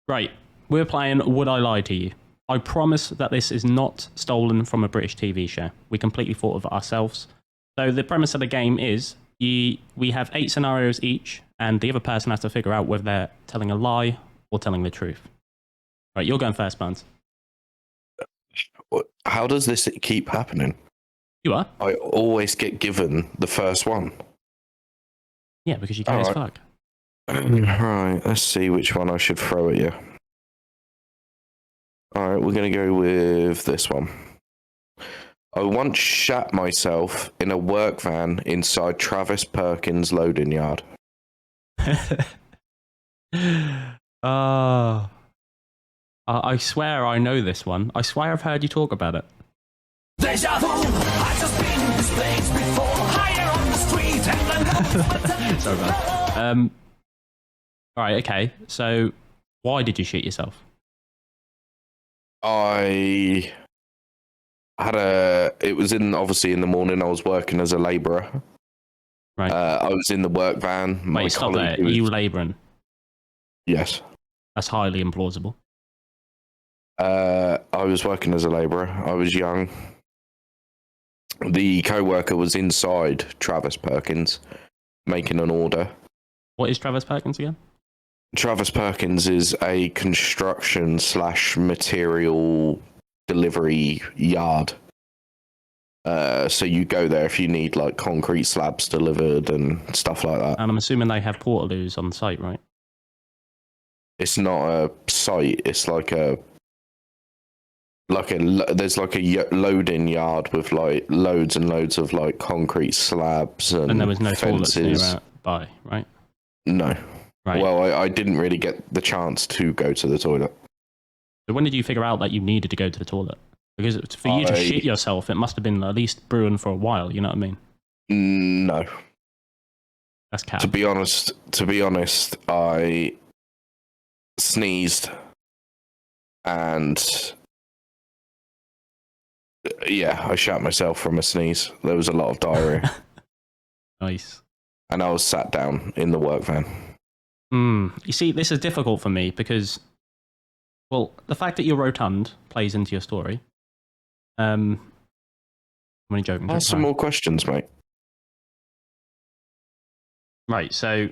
Right, we're playing Would I Lie to You? I promise that this is not stolen from a British TV show. We completely thought of it ourselves. So the premise of the game is we have 8 scenarios each, and the other person has to figure out whether they're telling a lie or telling the truth. Right, you're going first, Barnes. How does this keep happening? You are? I always get given the first one. Yeah, because you're gay as fuck. Right, let's see which one I should throw at you. Alright, we're going to go with this one. I once shat myself in a work van inside Travis Perkins' loading yard. I swear I know this one. I swear I've heard you talk about it. Deja vu, I've just been in this place before. Higher on the street and Sorry about that. Alright, okay. So, why did you shit yourself? I had it was obviously in the morning. I was working as a labourer. Right. I was in the work van. Wait, stop there. Are you labouring? Yes. That's highly implausible. I was working as a labourer. I was young. The co-worker was inside Travis Perkins making an order. What is Travis Perkins again? Travis Perkins is a construction / material delivery yard. So you go there if you need like concrete slabs delivered and stuff like that. And I'm assuming they have portaloos on site, right? It's not a site. It's there's like a loading yard with like loads and loads of like concrete slabs and there was no fences. toilets nearby, right? No. Right. Well, I didn't really get the chance to go to the toilet. So when did you figure out that you needed to go to the toilet? Because for you to shit yourself, it must have been at least brewing for a while. You know what I mean? No. That's cap. To be honest, I sneezed and yeah, I shat myself from a sneeze. There was a lot of diarrhea. Nice. And I was sat down in the work van. You see, this is difficult for me because, well, the fact that you're rotund plays into your story. I'm only joking. Ask some more questions, mate. Right, so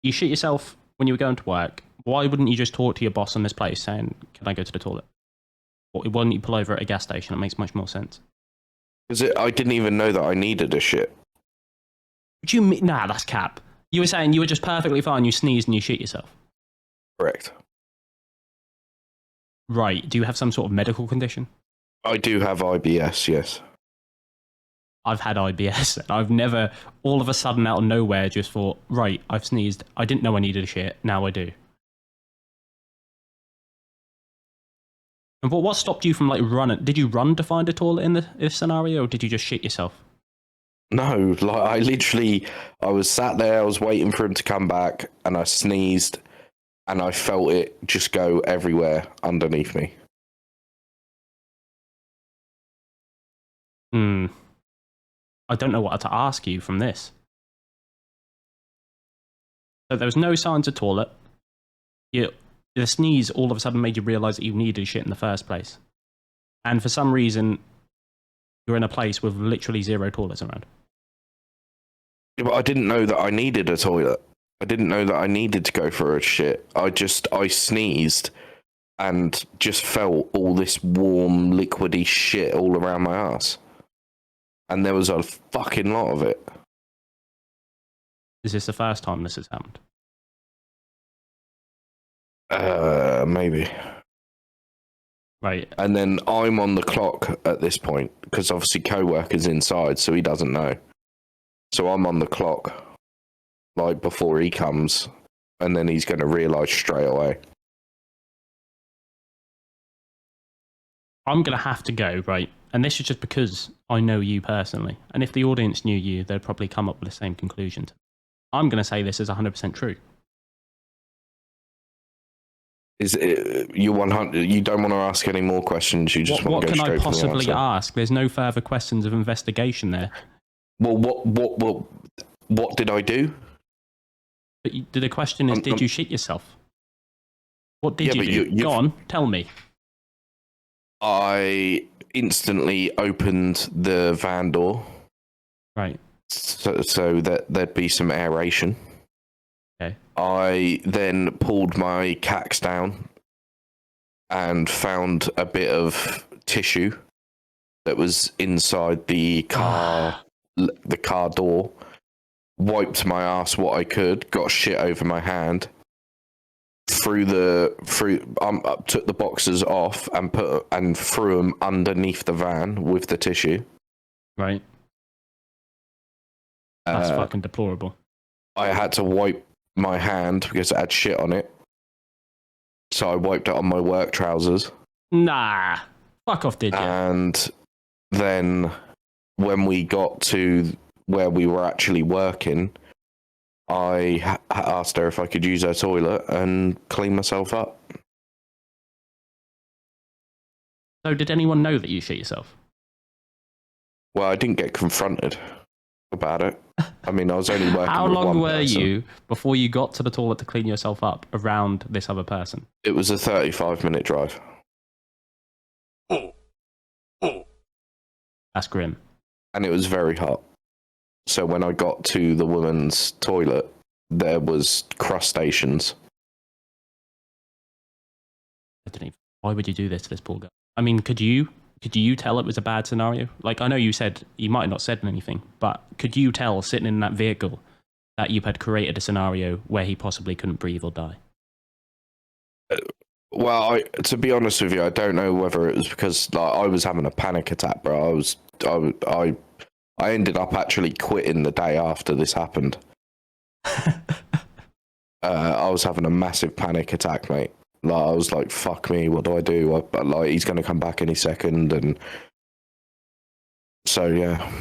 you shit yourself when you were going to work. Why wouldn't you just talk to your boss on this place saying, can I go to the toilet? Why wouldn't you pull over at a gas station? It makes much more sense. Because I didn't even know that I needed a shit. What do you mean? Nah, that's cap. You were saying you were just perfectly fine, you sneezed and you shit yourself. Correct. Right, do you have some sort of medical condition? I do have IBS, yes. I've had IBS, and I've never, all of a sudden out of nowhere, just thought, right, I've sneezed. I didn't know I needed a shit, now I do. And what stopped you from like running? Did you run to find a toilet in this scenario, or did you just shit yourself? No, like I was sat there, I was waiting for him to come back, and I sneezed, and I felt it just go everywhere underneath me. I don't know what to ask you from this. So there was no signs of toilet. The sneeze all of a sudden made you realise that you needed shit in the first place. And for some reason, you're in a place with literally 0 toilets around. Yeah, but I didn't know that I needed a toilet. I didn't know that I needed to go for a shit. I sneezed and just felt all this warm, liquidy shit all around my ass. And there was a fucking lot of it. Is this the first time this has happened? Maybe. Right. And then I'm on the clock at this point, because obviously co-worker's inside, so he doesn't know. So I'm on the clock, like, before he comes, and then he's going to realise straight away. I'm going to have to go, right? And this is just because I know you personally. And if the audience knew you, they'd probably come up with the same conclusion. I'm going to say this is 100% true. Is it, you 100? You don't want to ask any more questions. You just want to go straight What can I for the possibly answer. ask? There's no further questions of investigation there. Well, what did I do? But the question is, did you shit yourself? What did Yeah, you but do? Go on, tell me. I instantly opened the van door Right. so that there'd be some aeration. Okay. I then pulled my cax down and found a bit of tissue that was inside the car door. Wiped my ass what I could, got shit over my hand. Took the boxes off and threw them underneath the van with the tissue. Right. That's fucking deplorable. I had to wipe my hand because it had shit on it. So I wiped it on my work trousers. Nah. Fuck off, did you? And then when we got to where we were actually working, I asked her if I could use her toilet and clean myself up. So did anyone know that you shit yourself? Well, I didn't get confronted about it. I mean, I was only working How with long one were person. you before you got to the toilet to clean yourself up around this other person? It was a 35-minute drive. That's grim. And it was very hot. So when I got to the woman's toilet, there was crustaceans. I don't even, why would you do this to this poor girl? I mean, could you tell it was a bad scenario? Like, I know you said you might have not said anything, but could you tell sitting in that vehicle that you had created a scenario where he possibly couldn't breathe or die? Well, to be honest with you, I don't know whether it was because I was having a panic attack, bro. I ended up actually quitting the day after this happened. I was having a massive panic attack, mate. Like, I was like, "Fuck me, what do I do?" Like, he's going to come back any second, and so yeah.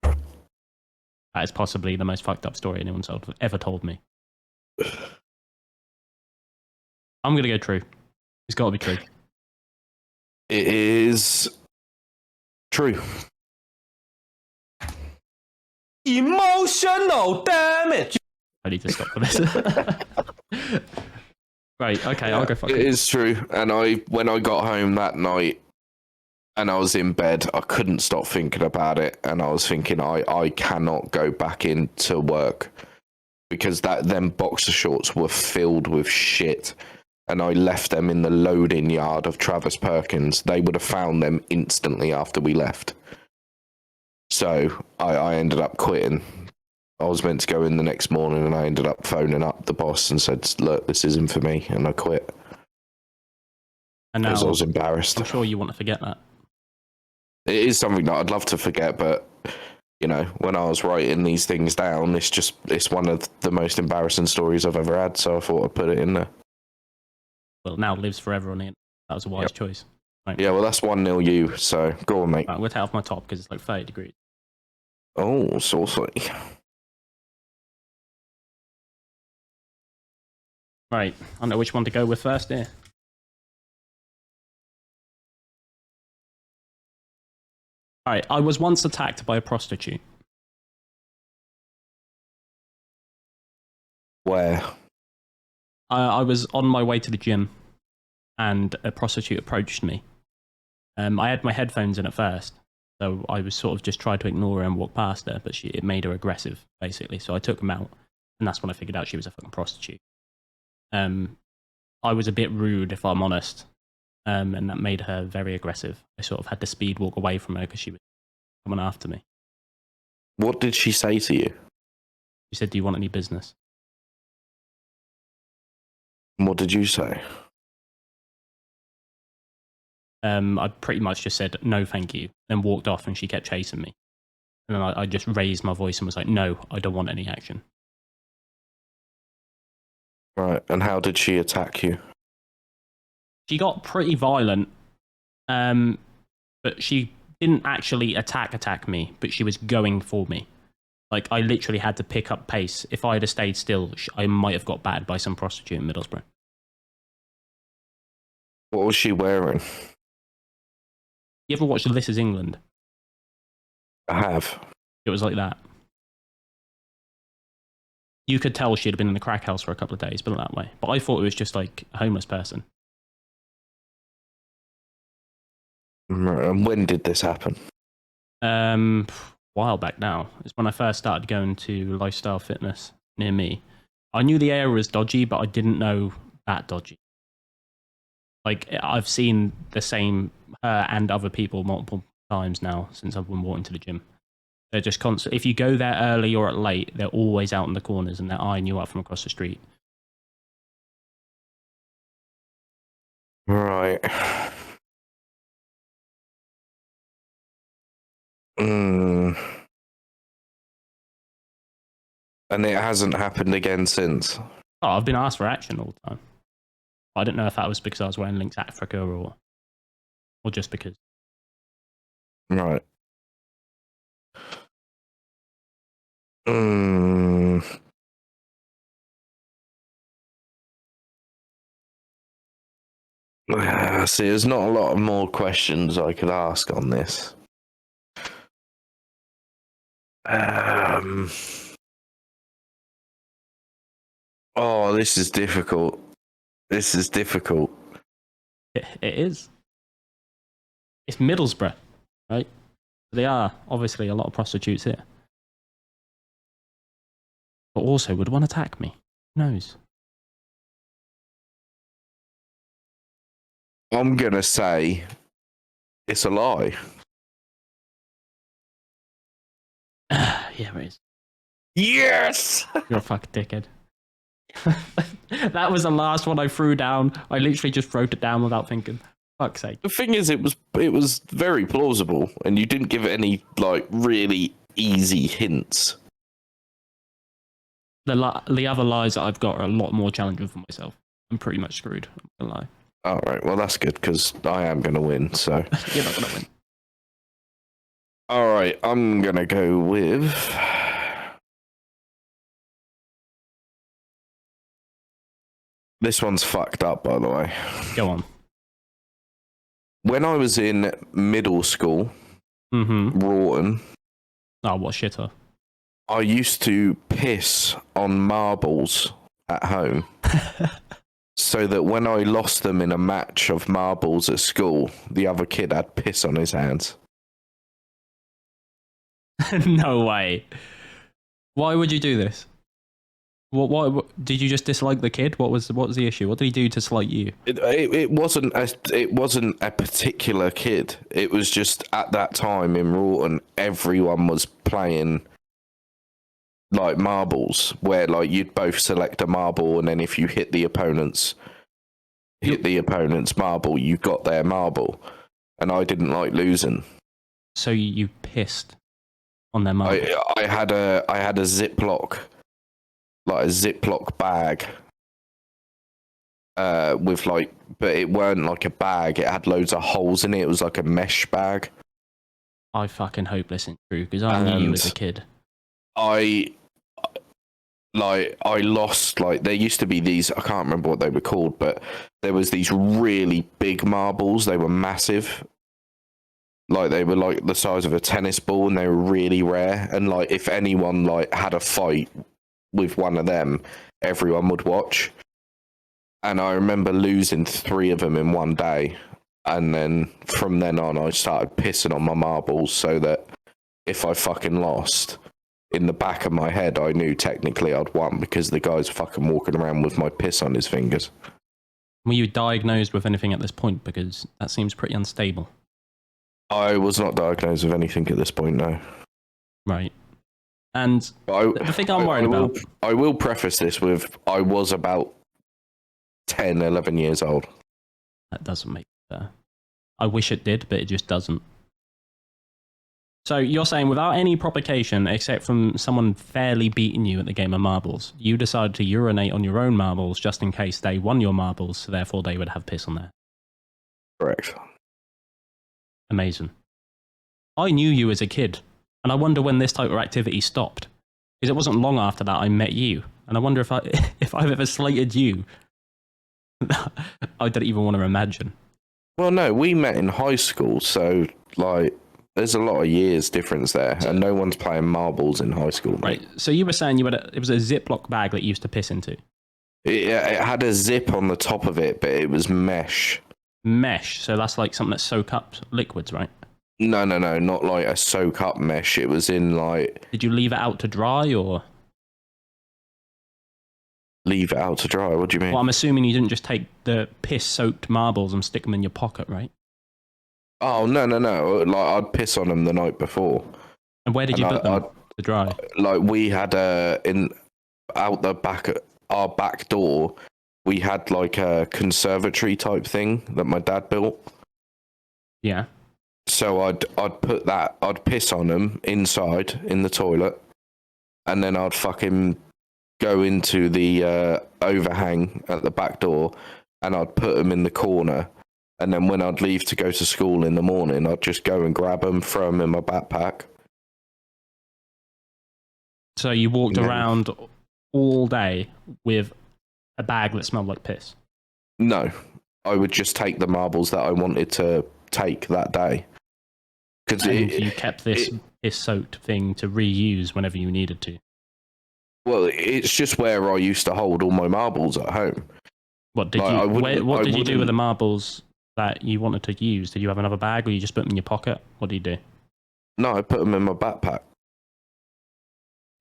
That is possibly the most fucked up story anyone's ever told me. I'm going to go true. It's got to be true. It is true. Emotional damage. I need to stop for this. Right, okay, I'll go fuck it. It is true. And when I got home that night and I was in bed, I couldn't stop thinking about it. And I was thinking, I cannot go back into work because them boxer shorts were filled with shit. And I left them in the loading yard of Travis Perkins. They would have found them instantly after we left. So I ended up quitting. I was meant to go in the next morning and I ended up phoning up the boss and said, "Look, this isn't for me," and I quit. And now, because I was embarrassed. I'm sure you want to forget that. It is something that I'd love to forget, but you know, when I was writing these things down, it's one of the most embarrassing stories I've ever had, so I thought I'd put it in there. Well, it now lives forever on the internet. That was a wise choice. Right. Yeah, well, that's 1-0 you, so go on, mate. Right, we'll take off my top because it's like 30 degrees. Oh, saucy. Right, I don't know which one to go with first here. Alright, I was once attacked by a prostitute. Where? I was on my way to the gym and a prostitute approached me. I had my headphones in at first, so I was sort of just trying to ignore her and walk past her, but it made her aggressive, basically. So I took them out, and that's when I figured out she was a fucking prostitute. I was a bit rude, if I'm honest, and that made her very aggressive. I sort of had to speed walk away from her because she was coming after me. What did she say to you? She said, "Do you want any business?" What did you say? I pretty much just said, "No, thank you," then walked off, and she kept chasing me. And then I just raised my voice and was like, "No, I don't want any action." Right, and how did she attack you? She got pretty violent, but she didn't actually attack me, but she was going for me. Like, I literally had to pick up pace. If I had stayed still, I might have got battered by some prostitute in Middlesbrough. What was she wearing? You ever watched This Is England? I have. It was like that. You could tell she'd been in the crack house for a couple of days, put it that way. But I thought it was just like a homeless person. And when did this happen? A while back now. It's when I first started going to lifestyle fitness near me. I knew the area was dodgy, but I didn't know that dodgy. Like, I've seen the same her and other people multiple times now since I've been walking to the gym. They're just constant. If you go there early or at late, they're always out in the corners and they're eyeing you up from across the street. Right. And it hasn't happened again since. Oh, I've been asked for action all the time. I didn't know if that was because I was wearing Link's Africa or just because. Right. See, there's not a lot of more questions I could ask on this. Oh, this is difficult. This is difficult. It is. It's Middlesbrough, right? They are obviously a lot of prostitutes here. But also, would one attack me? Who knows? I'm gonna say it's a lie. Yeah, it is. Yes! You're a fucking dickhead. That was the last one I threw down. I literally just wrote it down without thinking. Fuck's sake. The thing is, it was very plausible, and you didn't give any like really easy hints. The other lies that I've got are a lot more challenging for myself. I'm pretty much screwed. I'm not gonna lie. All right, well that's good because I am gonna win. So You're not gonna win. all right, I'm gonna go with. This one's fucked up, by the way. Go on. When I was in middle school, Rawton, Oh, what shitter. I used to piss on marbles at home. So that when I lost them in a match of marbles at school, the other kid had piss on his hands. No way. Why would you do this? What did you just dislike the kid? What was the issue? What did he do to slight you? It wasn't a particular kid. It was just at that time in Rawton, everyone was playing like marbles, where like you'd both select a marble, and then if you hit the opponent's marble, you got their marble, and I didn't like losing. So you pissed on their marble. I had a Ziploc, like a Ziploc bag, with like, but it weren't like a bag. It had loads of holes in it. It was like a mesh bag. I fucking hope this isn't true because I knew you as a kid. I lost, like, there used to be these, I can't remember what they were called, but there was these really big marbles. They were massive. Like, they were like the size of a tennis ball, and they were really rare. And like, if anyone like had a fight with one of them, everyone would watch. And I remember losing 3 of them in one day. And then from then on, I started pissing on my marbles so that if I fucking lost, in the back of my head, I knew technically I'd won because the guy's fucking walking around with my piss on his fingers. Were you diagnosed with anything at this point? Because that seems pretty unstable. I was not diagnosed with anything at this point, no. Right. And the thing I'm worried about... I will preface this with, I was about 10, 11 years old. That doesn't make it fair. I wish it did, but it just doesn't. So you're saying without any provocation, except from someone fairly beating you at the game of marbles, you decided to urinate on your own marbles just in case they won your marbles, so therefore they would have piss on there. Correct. Amazing. I knew you as a kid, and I wonder when this type of activity stopped. Because it wasn't long after that I met you, and I wonder if I've ever slated you. I don't even want to imagine. Well, no, we met in high school, so, like, There's a lot of years difference there, and no one's playing marbles in high school, mate. Right. So you were saying it was a Ziploc bag that you used to piss into. It had a zip on the top of it, but it was mesh. Mesh. So that's like something that soak up liquids, right? No, not like a soak up mesh. It was in like. Did you leave it out to dry or? Leave it out to dry. What do you mean? Well, I'm assuming you didn't just take the piss-soaked marbles and stick them in your pocket, right? Oh no! Like I'd piss on them the night before. And where did you put them to dry? Like we had out the back our back door. We had like a conservatory type thing that my dad built. Yeah. So I'd piss on them inside in the toilet, and then I'd fucking go into the overhang at the back door, and I'd put them in the corner. And then when I'd leave to go to school in the morning, I'd just go and grab them, throw them in my backpack. So you walked around all day with a bag that smelled like piss? No, I would just take the marbles that I wanted to take that day. And you kept this piss-soaked thing to reuse whenever you needed to? Well, it's just where I used to hold all my marbles at home. What did you do with the marbles that you wanted to use? Did you have another bag, or you just put them in your pocket? What do you do? No, I put them in my backpack.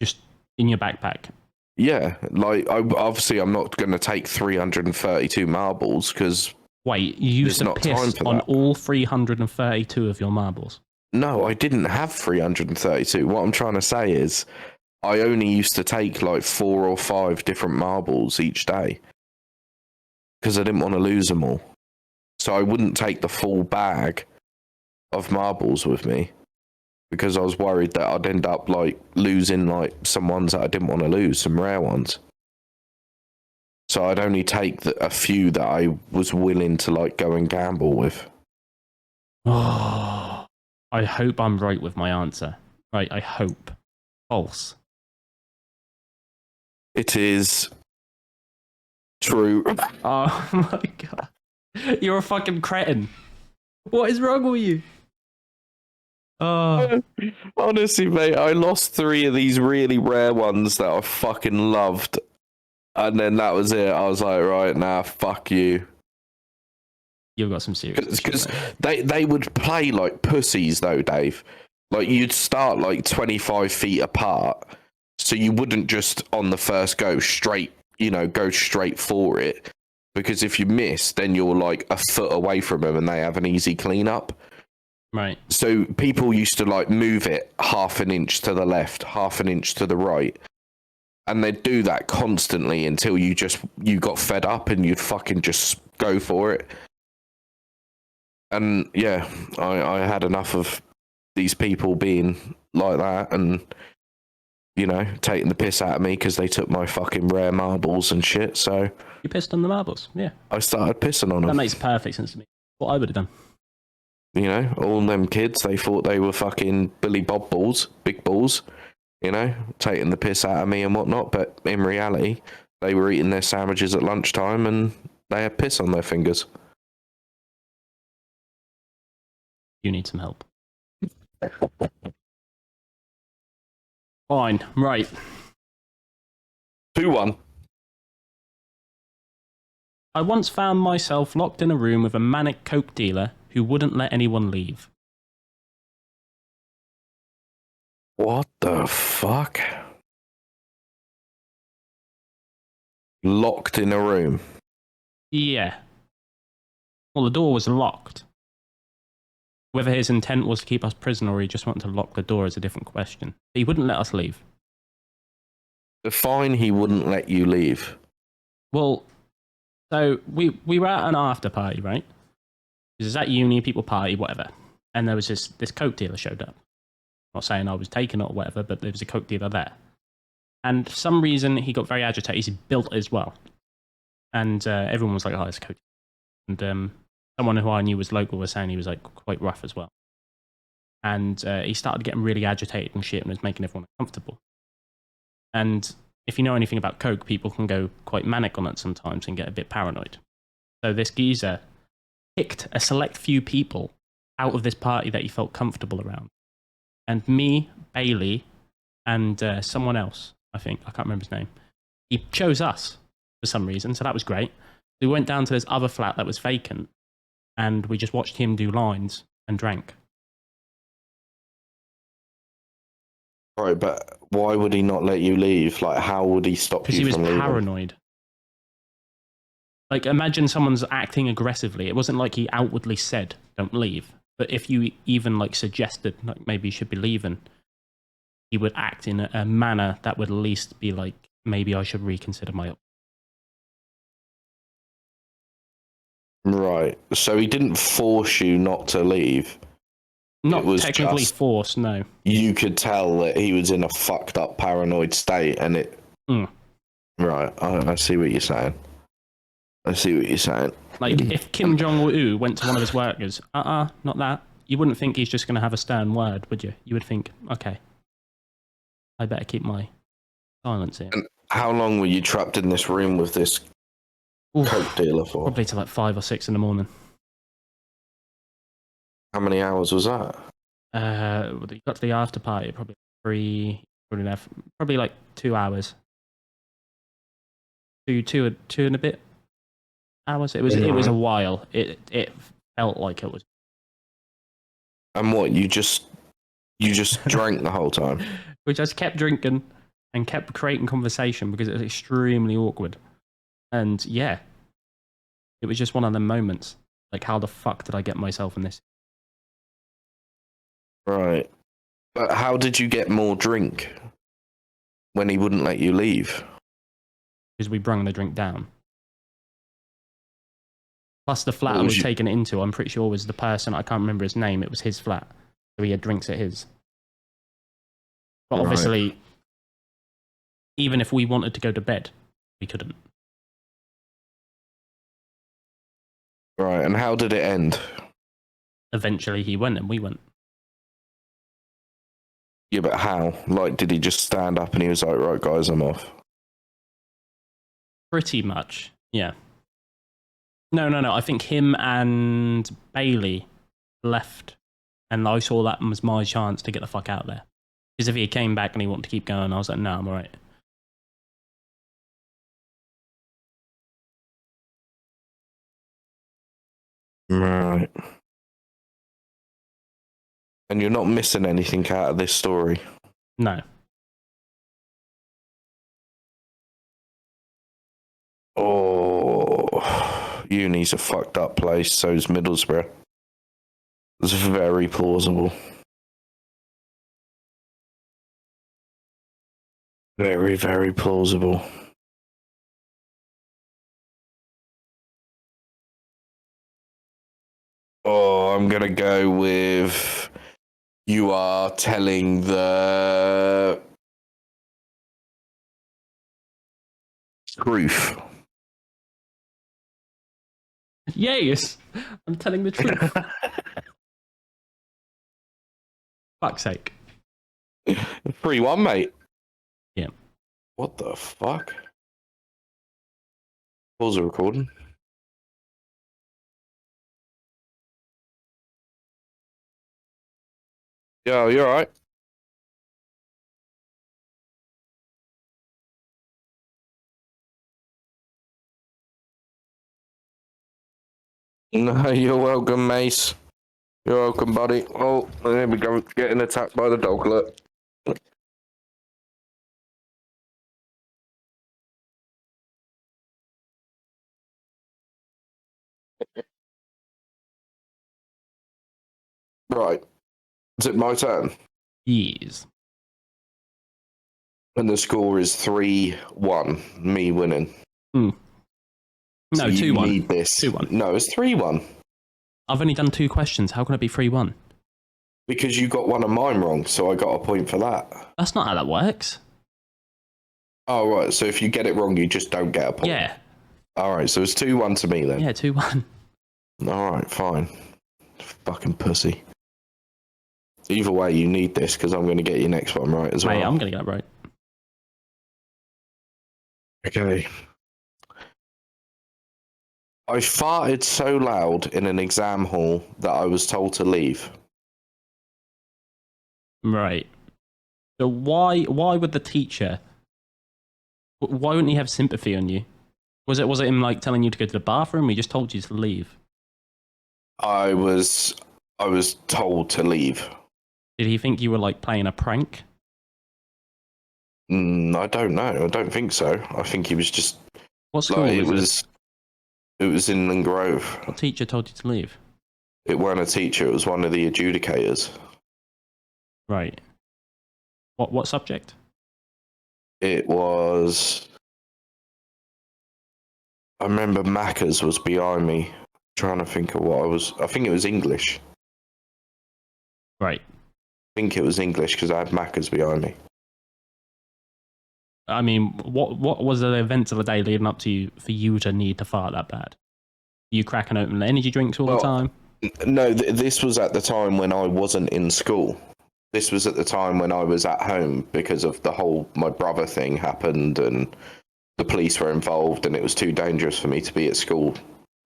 Just in your backpack? Yeah, like obviously I'm not going to take 332 marbles because. Wait, you used to piss on all 332 of your marbles? No, I didn't have 332. What I'm trying to say is, I only used to take like 4 or 5 different marbles each day because I didn't want to lose them all. So I wouldn't take the full bag of marbles with me because I was worried that I'd end up like losing like some ones that I didn't want to lose, some rare ones. So I'd only take a few that I was willing to like go and gamble with. Oh, I hope I'm right with my answer. Right, I hope. False. It is true. Oh my god. You're a fucking cretin. What is wrong with you? Oh. Honestly, mate, I lost 3 of these really rare ones that I fucking loved. And then that was it. I was like, right, now, fuck you. You've got some serious. Because they would play like pussies, though, Dave. Like, you'd start like 25 feet apart. So you wouldn't just on the first go straight, go straight for it. Because if you miss, then you're like a foot away from them and they have an easy cleanup. Right. So people used to like move it half an inch to the left, half an inch to the right. And they'd do that constantly until you got fed up and you'd fucking just go for it. And yeah, I had enough of these people being like that and, taking the piss out of me because they took my fucking rare marbles and shit. So you pissed on the marbles, yeah. I started pissing on them. That makes perfect sense to me. What I would have done. All them kids, they thought they were fucking Billy Bob balls, big balls, taking the piss out of me and whatnot. But in reality, they were eating their sandwiches at lunchtime and they had piss on their fingers. You need some help. Fine, right. 2-1. I once found myself locked in a room with a manic coke dealer who wouldn't let anyone leave. What the fuck? Locked in a room? Yeah. Well, the door was locked. Whether his intent was to keep us prisoner or he just wanted to lock the door is a different question. He wouldn't let us leave. Define he wouldn't let you leave. Well, so we were at an after party, right? It was at uni, people party, whatever. And there was this coke dealer showed up. Not saying I was taking it or whatever, but there was a coke dealer there. And for some reason, he got very agitated. He's built as well. And everyone was like, oh, it's a coke dealer. And someone who I knew was local was saying he was like quite rough as well. And he started getting really agitated and shit and was making everyone uncomfortable. And if you know anything about coke, people can go quite manic on it sometimes and get a bit paranoid. So this geezer picked a select few people out of this party that he felt comfortable around. And me, Bailey, and someone else, I think, I can't remember his name, he chose us for some reason, so that was great. We went down to this other flat that was vacant, and we just watched him do lines and drank. Right, but why would he not let you leave? Like, how would he stop Because you he was from leaving? paranoid. Like, imagine someone's acting aggressively. It wasn't like he outwardly said, don't leave. But if you even, like, suggested, like, maybe you should be leaving, he would act in a manner that would at least be like, maybe I should reconsider my option. Right. So he didn't force you not to leave. Not was technically just- forced, no. You could tell that he was in a fucked up paranoid state, and it. Mm. Right. I see what you're saying. Like, if Kim Jong-un went to one of his workers, not that, you wouldn't think he's just going to have a stern word, would you? You would think, okay, I better keep my silence here. And how long were you trapped in this room with this Oof, coke dealer for? probably till like 5 or 6 in the morning. How many hours was that? We got to the after party, probably 3, probably like 2 hours. Two and a bit hours. It was a while. It felt like it was. And what, you just drank the whole time? We just kept drinking and kept creating conversation because it was extremely awkward. And yeah, it was just one of them moments. Like, how the fuck did I get myself in this? Right. But how did you get more drink when he wouldn't let you leave? Because we brung the drink down. Plus, the flat What I was was you- taken into, I'm pretty sure was the person, I can't remember his name, it was his flat. So he had drinks at his. But Right. obviously, even if we wanted to go to bed, we couldn't. Right. And how did it end? Eventually, he went and we went. Yeah, but how? Like, did he just stand up and he was like, right, guys, I'm off? Pretty much, yeah. No. I think him and Bailey left, and I saw that was my chance to get the fuck out of there. Because if he came back and he wanted to keep going, I was like, no, I'm alright. Right. And you're not missing anything out of this story? No. Oh, uni's a fucked up place, so's Middlesbrough. It's very plausible. Very, very plausible. Oh, I'm gonna go with you are telling the truth. Yes! I'm telling the truth. Fuck's sake. 3-1, mate. Yeah. What the fuck? Pause the recording. Yo, you alright? No, you're welcome, Mace. You're welcome, buddy. Oh, there we go. Getting attacked by the dog. Look. Right. Is it my turn? Yes. And the score is 3-1. Me winning. No, So you 2-1. need this. 2-1. No, it's 3-1. I've only done 2 questions. How can it be 3-1? Because you got one of mine wrong, so I got a point for that. That's not how that works. Oh, right. So if you get it wrong, you just don't get a point. Yeah. All right. So it's 2-1 to me then. Yeah, 2-1. All right. Fine. Fucking pussy. Either way, you need this because I'm going to get your next one right as well. Mate, I'm going to get it right. Okay. I farted so loud in an exam hall that I was told to leave. Right. So why would the teacher? Why wouldn't he have sympathy on you? Was it him like telling you to go to the bathroom? Or he just told you to leave. I was told to leave. Did he think you were like playing a prank? I don't know. I don't think so. I think he was just What school like was it? it was in Lynn Grove. What teacher told you to leave? It weren't a teacher. It was one of the adjudicators. Right. What subject? It was. I remember Macca's was behind me. Trying to think of what I was. I think it was English. Right. I think it was English because I had Macca's behind me. I mean, what was the events of the day leading up to you for you to need to fart that bad? You cracking open energy drinks all the time? No, this was at the time when I wasn't in school. This was at the time when I was at home because of the whole my brother thing happened and the police were involved and it was too dangerous for me to be at school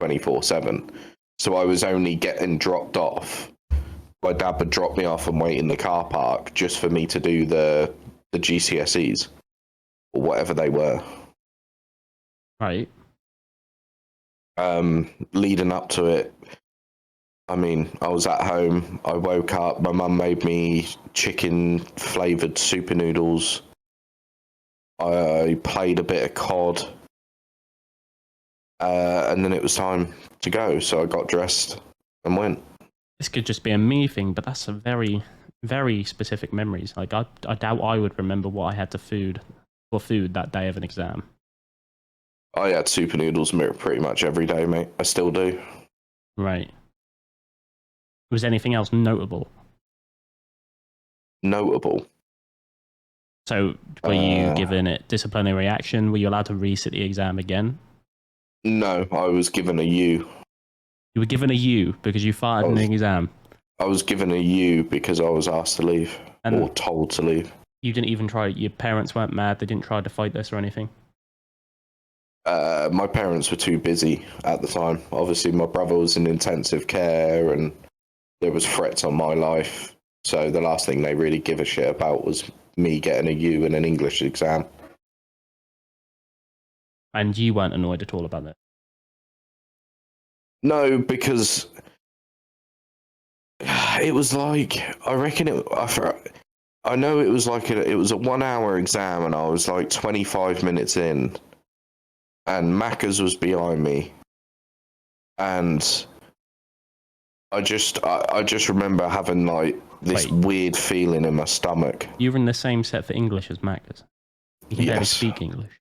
24/7. So I was only getting dropped off. My dad would drop me off and wait in the car park just for me to do the GCSEs or whatever they were. Right. Leading up to it, I mean, I was at home. I woke up. My mum made me chicken flavoured super noodles. I played a bit of COD. And then it was time to go. So I got dressed and went. This could just be a me thing, but that's a very, very specific memories. Like, I doubt I would remember what I had to food that day of an exam. I had super noodles pretty much every day, mate. I still do. Right. Was anything else notable? Notable. So, were you given it disciplinary action? Were you allowed to resit the exam again? No, I was given a U. You were given a U because you farted in the exam. I was given a U because I was asked to leave or told to leave. You didn't even try. Your parents weren't mad. They didn't try to fight this or anything. My parents were too busy at the time. Obviously, my brother was in intensive care and there was threats on my life. So the last thing they really give a shit about was me getting a U in an English exam. And you weren't annoyed at all about that? No, because it was like, I reckon I know it was like it was a 1 hour exam and I was like 25 minutes in and Macca's was behind me. And I just remember having like this weird feeling in my stomach. You were in the same set for English as Macca's. You can barely Yes. speak English.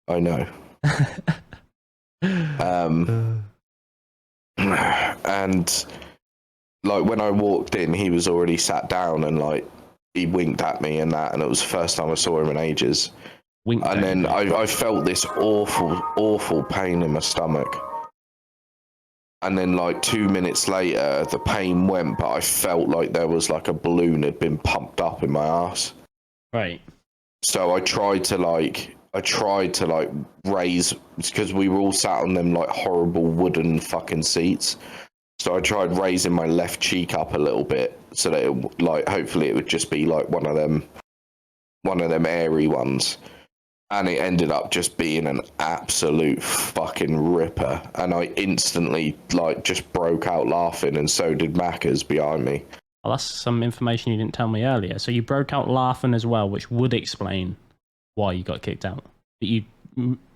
I know. And like when I walked in, he was already sat down and like he winked at me and that, and it was the first time I saw him in ages. Winked and then I felt this awful pain in my stomach. And then like 2 minutes later, the pain went, but I felt like there was like a balloon had been pumped up in my ass. Right. So I tried to raise, because we were all sat on them like horrible wooden fucking seats. So I tried raising my left cheek up a little bit so that it, like hopefully it would just be like one of them airy ones. And it ended up just being an absolute fucking ripper. And I instantly like just broke out laughing, and so did Macca's behind me. Well, that's some information you didn't tell me earlier. So you broke out laughing as well, which would explain why you got kicked out. But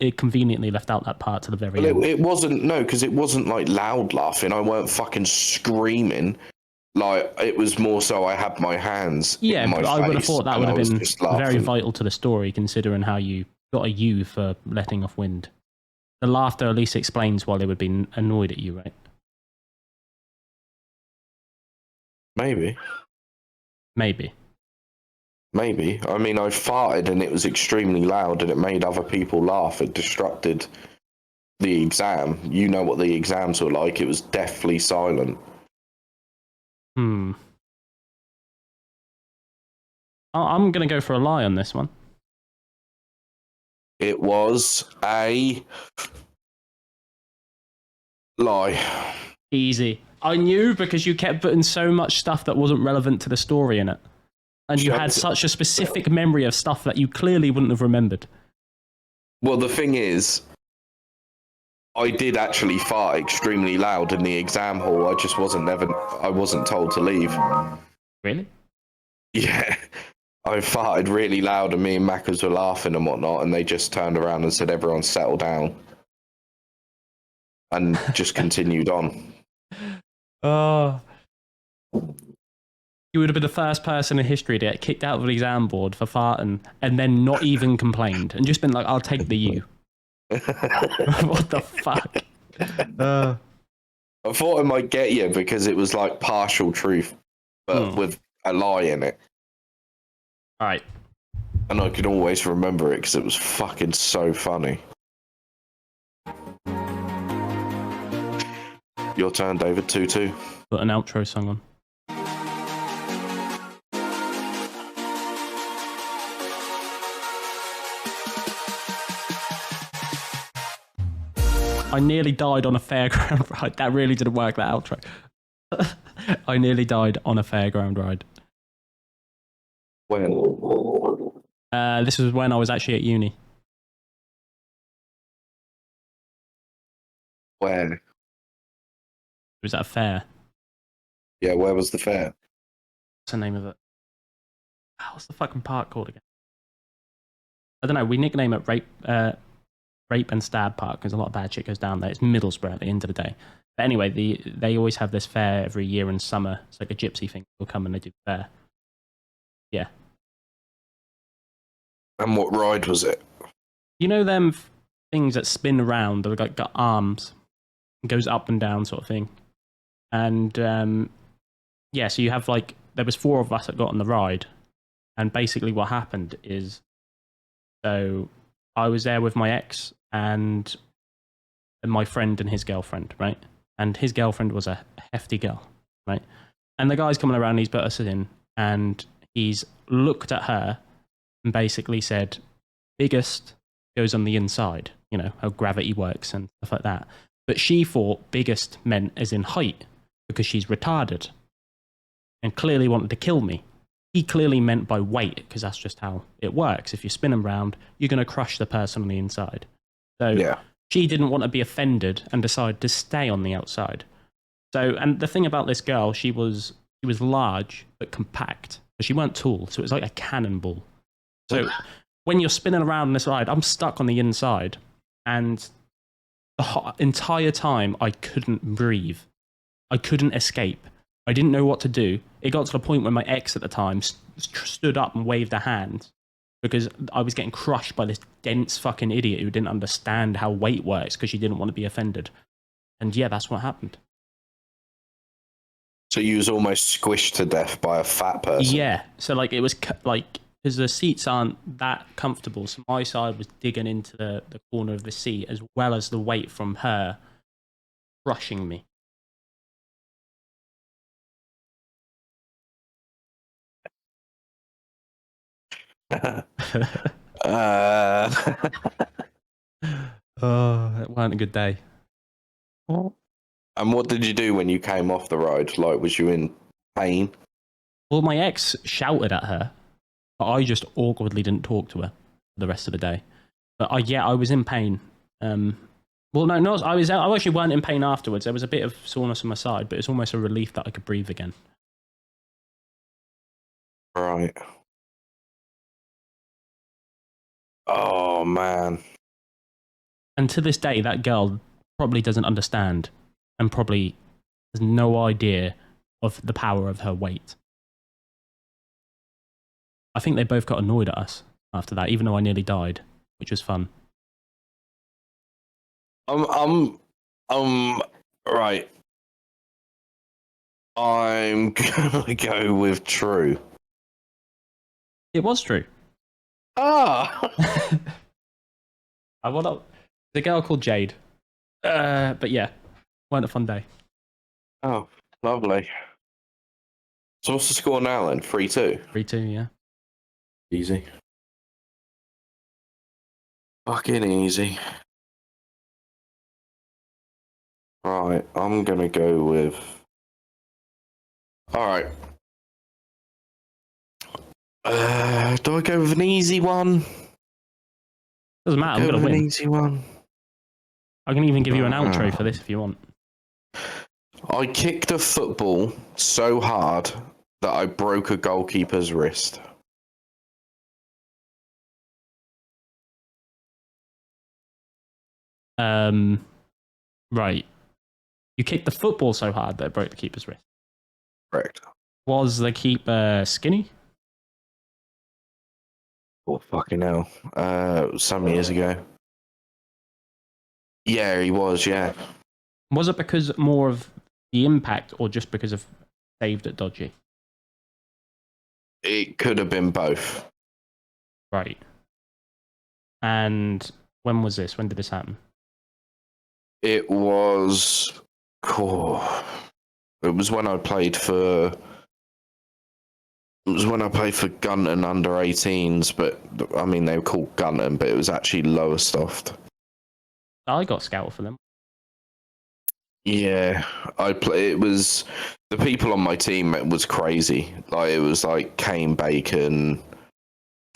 it conveniently left out that part to the very end. It wasn't, no, because it wasn't like loud laughing. I weren't fucking screaming. Like, it was more so I had my hands in my but I would have thought that would have been very laughing. vital to the story, considering how you got a U for letting off wind. The laughter at least explains why they would be annoyed at you, right? Maybe. I mean, I farted and it was extremely loud and it made other people laugh. It disrupted the exam. You know what the exams were like. It was deathly silent. I'm going to go for a lie on this one. It was a Lie. Easy. I knew because you kept putting so much stuff that wasn't relevant to the story in it. And you had such a specific memory of stuff that you clearly wouldn't have remembered. Well, the thing is, I did actually fart extremely loud in the exam hall. I wasn't told to leave. Really? Yeah. I farted really loud and me and Macca's were laughing and whatnot, and they just turned around and said, everyone settle down. And just continued on. Oh. You would have been the first person in history to get kicked out of the exam board for farting and then not even complained and just been like, I'll take the U. What the fuck? I thought I might get you because it was like partial truth, but with a lie in it. All right. And I can always remember it because it was fucking so funny. Your turn, David. 2-2. Put an outro song on. I nearly died on a fairground ride. That really didn't work, that outro. I nearly died on a fairground ride. When? This was when I was actually at uni. Where? It was at a fair. Yeah, where was the fair? What's the name of it? What's the fucking park called again? I don't know. We nickname it Rape and Stab Park because a lot of bad shit goes down there. It's Middlesbrough at the end of the day. But anyway, they always have this fair every year in summer. It's like a gypsy thing. They'll come and they do the fair. Yeah. And what ride was it? You know them things that spin around, they've got arms, it goes up and down sort of thing. And yeah, so you have like, there was 4 of us that got on the ride. And basically what happened is, so I was there with my ex and my friend and his girlfriend, right? And his girlfriend was a hefty girl, right? And the guy's coming around, he's put us in, and he's looked at her and basically said, biggest goes on the inside, you know, how gravity works and stuff like that. But she thought biggest meant as in height because she's retarded and clearly wanted to kill me. He clearly meant by weight because that's just how it works. If you spin them round, you're going to crush the person on the inside. So yeah. She didn't want to be offended and decided to stay on the outside. So, and the thing about this girl, she was large but compact. But she weren't tall, so it was like a cannonball. So when you're spinning around on this ride, I'm stuck on the inside, and the entire time I couldn't breathe. I couldn't escape. I didn't know what to do. It got to the point where my ex at the time stood up and waved her hand because I was getting crushed by this dense fucking idiot who didn't understand how weight works because she didn't want to be offended. And yeah, that's what happened. So you was almost squished to death by a fat person? Yeah. So like it was like, because the seats aren't that comfortable, so my side was digging into the corner of the seat as well as the weight from her crushing me. Oh, it wasn't a good day. And what did you do when you came off the ride? Like, was you in pain? Well, my ex shouted at her, but I just awkwardly didn't talk to her for the rest of the day. But I was in pain. Well, no, I actually weren't in pain afterwards. There was a bit of soreness on my side, but it's almost a relief that I could breathe again. Right. Oh, man. And to this day, that girl probably doesn't understand and probably has no idea of the power of her weight. I think they both got annoyed at us after that, even though I nearly died, which was fun. Right. I'm gonna go with true. It was true. Ah! I want to. The girl called Jade. But yeah, weren't a fun day. Oh, lovely. So what's the score now then? 3-2? 3-2, yeah. Easy. Fucking easy. Right, I'm gonna go with. All right. Do I go with an easy one? Doesn't matter. I'm Go gonna with an win. easy one. I can even give you an outro for this if you want. I kicked a football so hard that I broke a goalkeeper's wrist. Right. You kicked the football so hard that it broke the keeper's wrist. Correct. Was the keeper skinny? Oh, fucking hell. Some years ago. Yeah, he was, yeah. Was it because more of the impact or just because of saved at dodgy? It could have been both. Right. And when was this? When did this happen? It was. Oh, it was when I played for. It was when I played for Gunton under 18s, but I mean, they were called Gunton, but it was actually Lowestoft. I got scouted for them. Yeah, it was the people on my team. It was crazy. Like it was like Kane Bacon.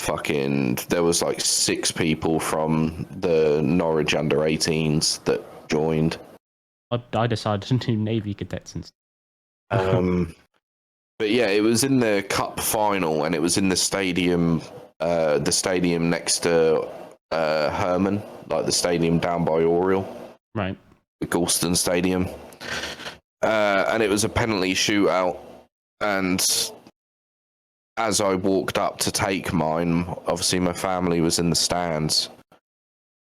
Fucking, there was like 6 people from the Norwich under 18s that joined. I decided to do Navy cadets instead. But yeah, it was in the cup final, and it was in the stadium next to Herman, like the stadium down by Oriel. Right. The Galston Stadium. And it was a penalty shootout, and as I walked up to take mine, obviously my family was in the stands.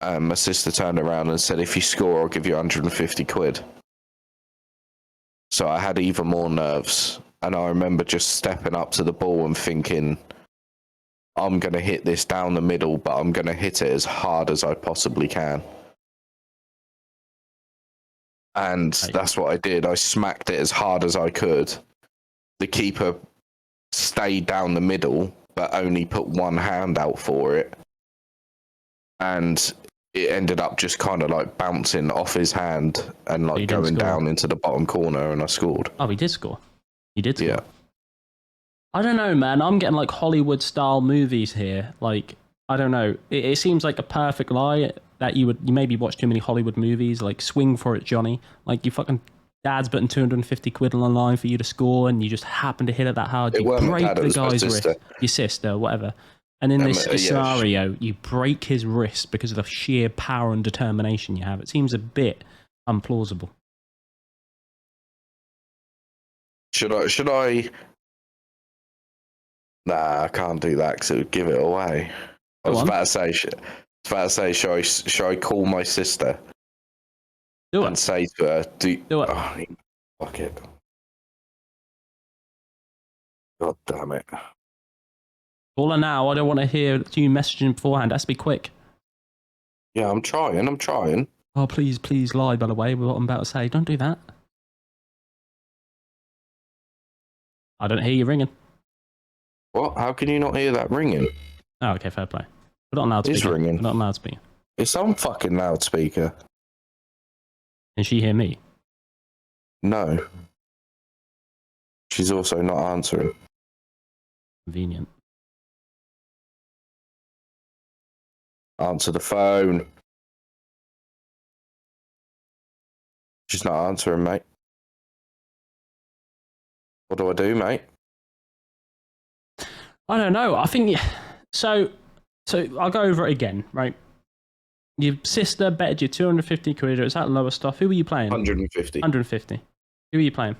My sister turned around and said, "If you score, I'll give you 150 quid." So I had even more nerves. And I remember just stepping up to the ball and thinking, I'm going to hit this down the middle, but I'm going to hit it as hard as I possibly can. And that's what I did. I smacked it as hard as I could. The keeper stayed down the middle, but only put one hand out for it. And it ended up just kind of like bouncing off his hand and like going down into the bottom corner, and I scored. Oh, he did score. He did score. Yeah. I don't know, man. I'm getting like Hollywood style movies here. Like, I don't know. It seems like a perfect lie that you maybe watch too many Hollywood movies, like Swing for It, Johnny. Like, you fucking dad's putting 250 quid on the line for you to score, and you just happen to hit it that hard. You break the guy's wrist. Your sister, whatever. And in this scenario, you break his wrist because of the sheer power and determination you have. It seems a bit unplausible. Should I? Nah, I can't do that because it would give it away. I was about to say, should I call my sister? Do it. And say to her, do it. Oh, fuck it. God damn it. Call her now. I don't want to hear you messaging beforehand. It has to be quick. Yeah, I'm trying. Oh, please lie, by the way, with what I'm about to say. Don't do that. I don't hear you ringing. What? How can you not hear that ringing? Oh, okay, fair play. Put it on loudspeaker. It's ringing. Put it on loudspeaker. It's on fucking loudspeaker. Can she hear me? No. She's also not answering. Convenient. Answer the phone. She's not answering, mate. What do I do, mate? I don't know. I think so. I'll go over it again, right? Your sister betted you 250 quid. It's that lower stuff. Who were you playing? 150. 150. Who were you playing?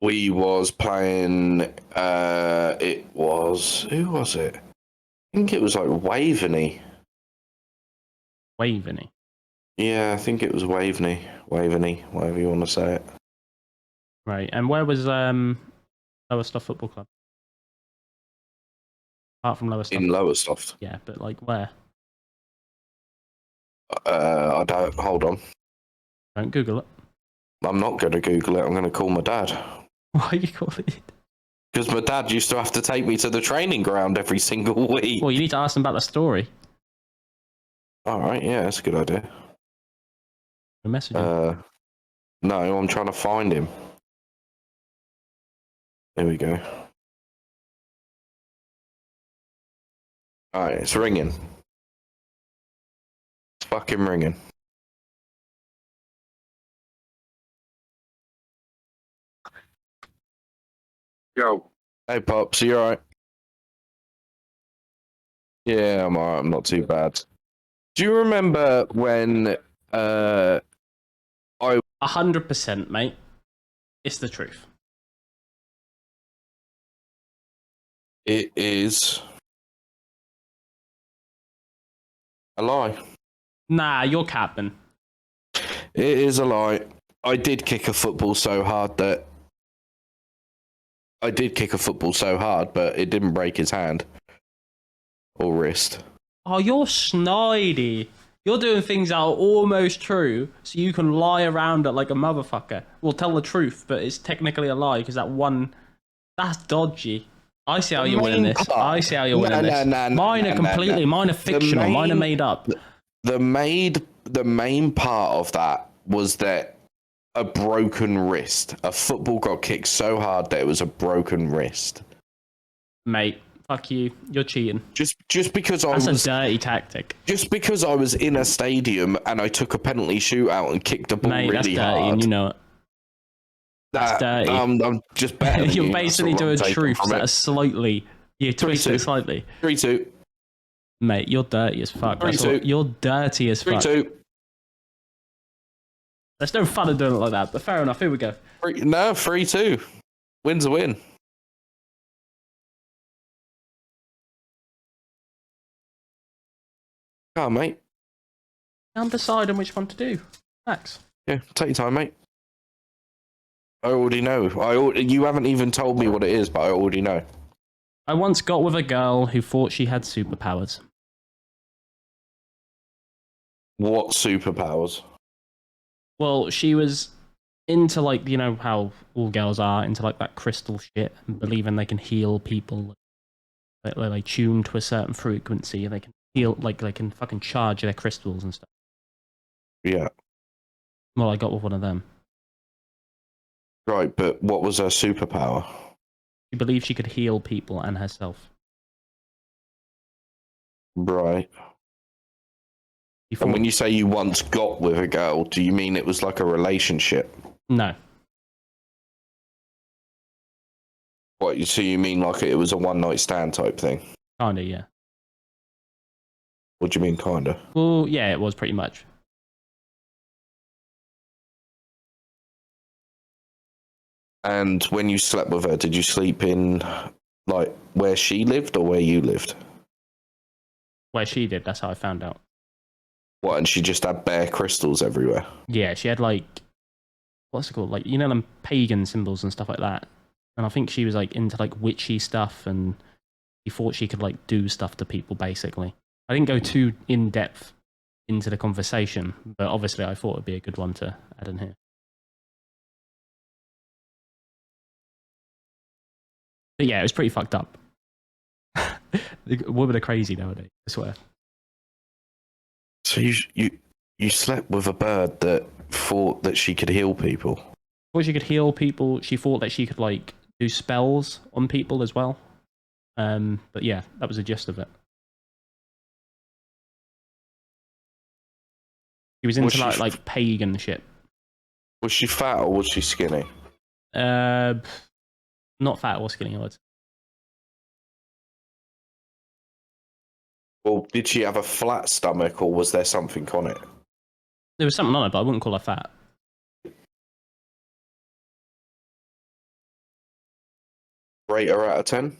We was playing. It was. Who was it? I think it was like Waveney. Waveney. Yeah, I think it was Waveney, whatever you want to say it. Right, and where was Lowestoft Football Club? Apart from Lowestoft. In Lowestoft. Yeah, but like where? I don't. Hold on. Don't Google it. I'm not going to Google it. I'm going to call my dad. Why are you calling it? Because my dad used to have to take me to the training ground every single week. Well, you need to ask them about the story. All right, yeah, that's a good idea. A message. Him. No, I'm trying to find him. There we go. Alright, it's ringing. It's fucking ringing. Yo. Hey, Pops, you alright? Yeah, I'm alright. I'm not too bad. Do you remember when 100%, mate. It's the truth. it is a lie? Nah, you're capping. It is a lie. I did kick a football so hard, but it didn't break his hand or wrist. Oh, you're snidey. You're doing things that are almost true, so you can lie around it like a motherfucker. Well, tell the truth, but it's technically a lie because that's dodgy. I see how you're winning this. I see how you're winning this. Mine are completely, mine are fictional. Mine are made up. The main part of that was that a broken wrist. A football got kicked so hard that it was a broken wrist. Mate, fuck you. You're cheating. Just because That's a dirty tactic. Just because I was in a stadium and I took a penalty shootout and kicked the ball Mate, really that's dirty, hard. and you know it. That's dirty. I'm just better than You're you. basically doing truths that are slightly. You twist it slightly. 3-2. Mate, you're dirty as fuck. 3-2. You're dirty as fuck. 3-2. There's no fun in doing it like that, but fair enough. Here we go. 3-2. Win's a win. Come on, mate. I'm deciding which one to do. Max. Yeah, take your time, mate. I already know. You haven't even told me what it is, but I already know. I once got with a girl who thought she had superpowers. What superpowers? Well, she was into, like, you know how all girls are, into like that crystal shit and believing they can heal people. They're like tuned to a certain frequency and they can heal, like they can fucking charge their crystals and stuff. Yeah. Well, I got with one of them. Right, but what was her superpower? She believed she could heal people and herself. Right. Before... And when you say you once got with a girl, do you mean it was like a relationship? No. What, so you mean like it was a one-night stand type thing? Kinda, yeah. What do you mean, kinda? Well, yeah, it was pretty much. And when you slept with her, did you sleep in, like, where she lived or where you lived? Where she did, that's how I found out. What, and she just had bare crystals everywhere? Yeah, she had, like, what's it called? Like, you know, them pagan symbols and stuff like that. And I think she was, like, into, like, witchy stuff, and she thought she could, like, do stuff to people, basically. I didn't go too in-depth into the conversation, but obviously I thought it'd be a good one to add in here. But yeah, it was pretty fucked up. Women are crazy nowadays, I swear. So you slept with a bird that thought that she could heal people? Thought she could heal people. She thought that she could, like, do spells on people as well. But yeah, that was the gist of it. She was into like pagan shit. Was she fat or was she skinny? Not fat or skinny, I would say. Well, did she have a flat stomach or was there something on it? There was something on it, but I wouldn't call her fat. Rate her out of 10?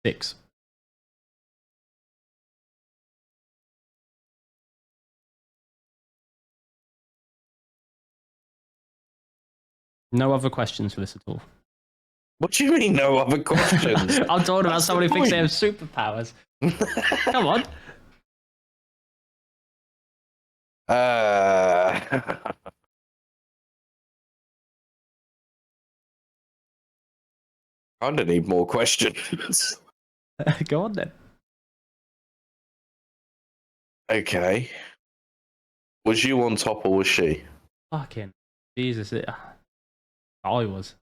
6. No other questions for this at all. What do you mean, no other questions? I'm talking about someone who thinks they have superpowers. Come on. I don't need more questions. Go on then. Okay. Was you on top or was she? Fucking Jesus! I was.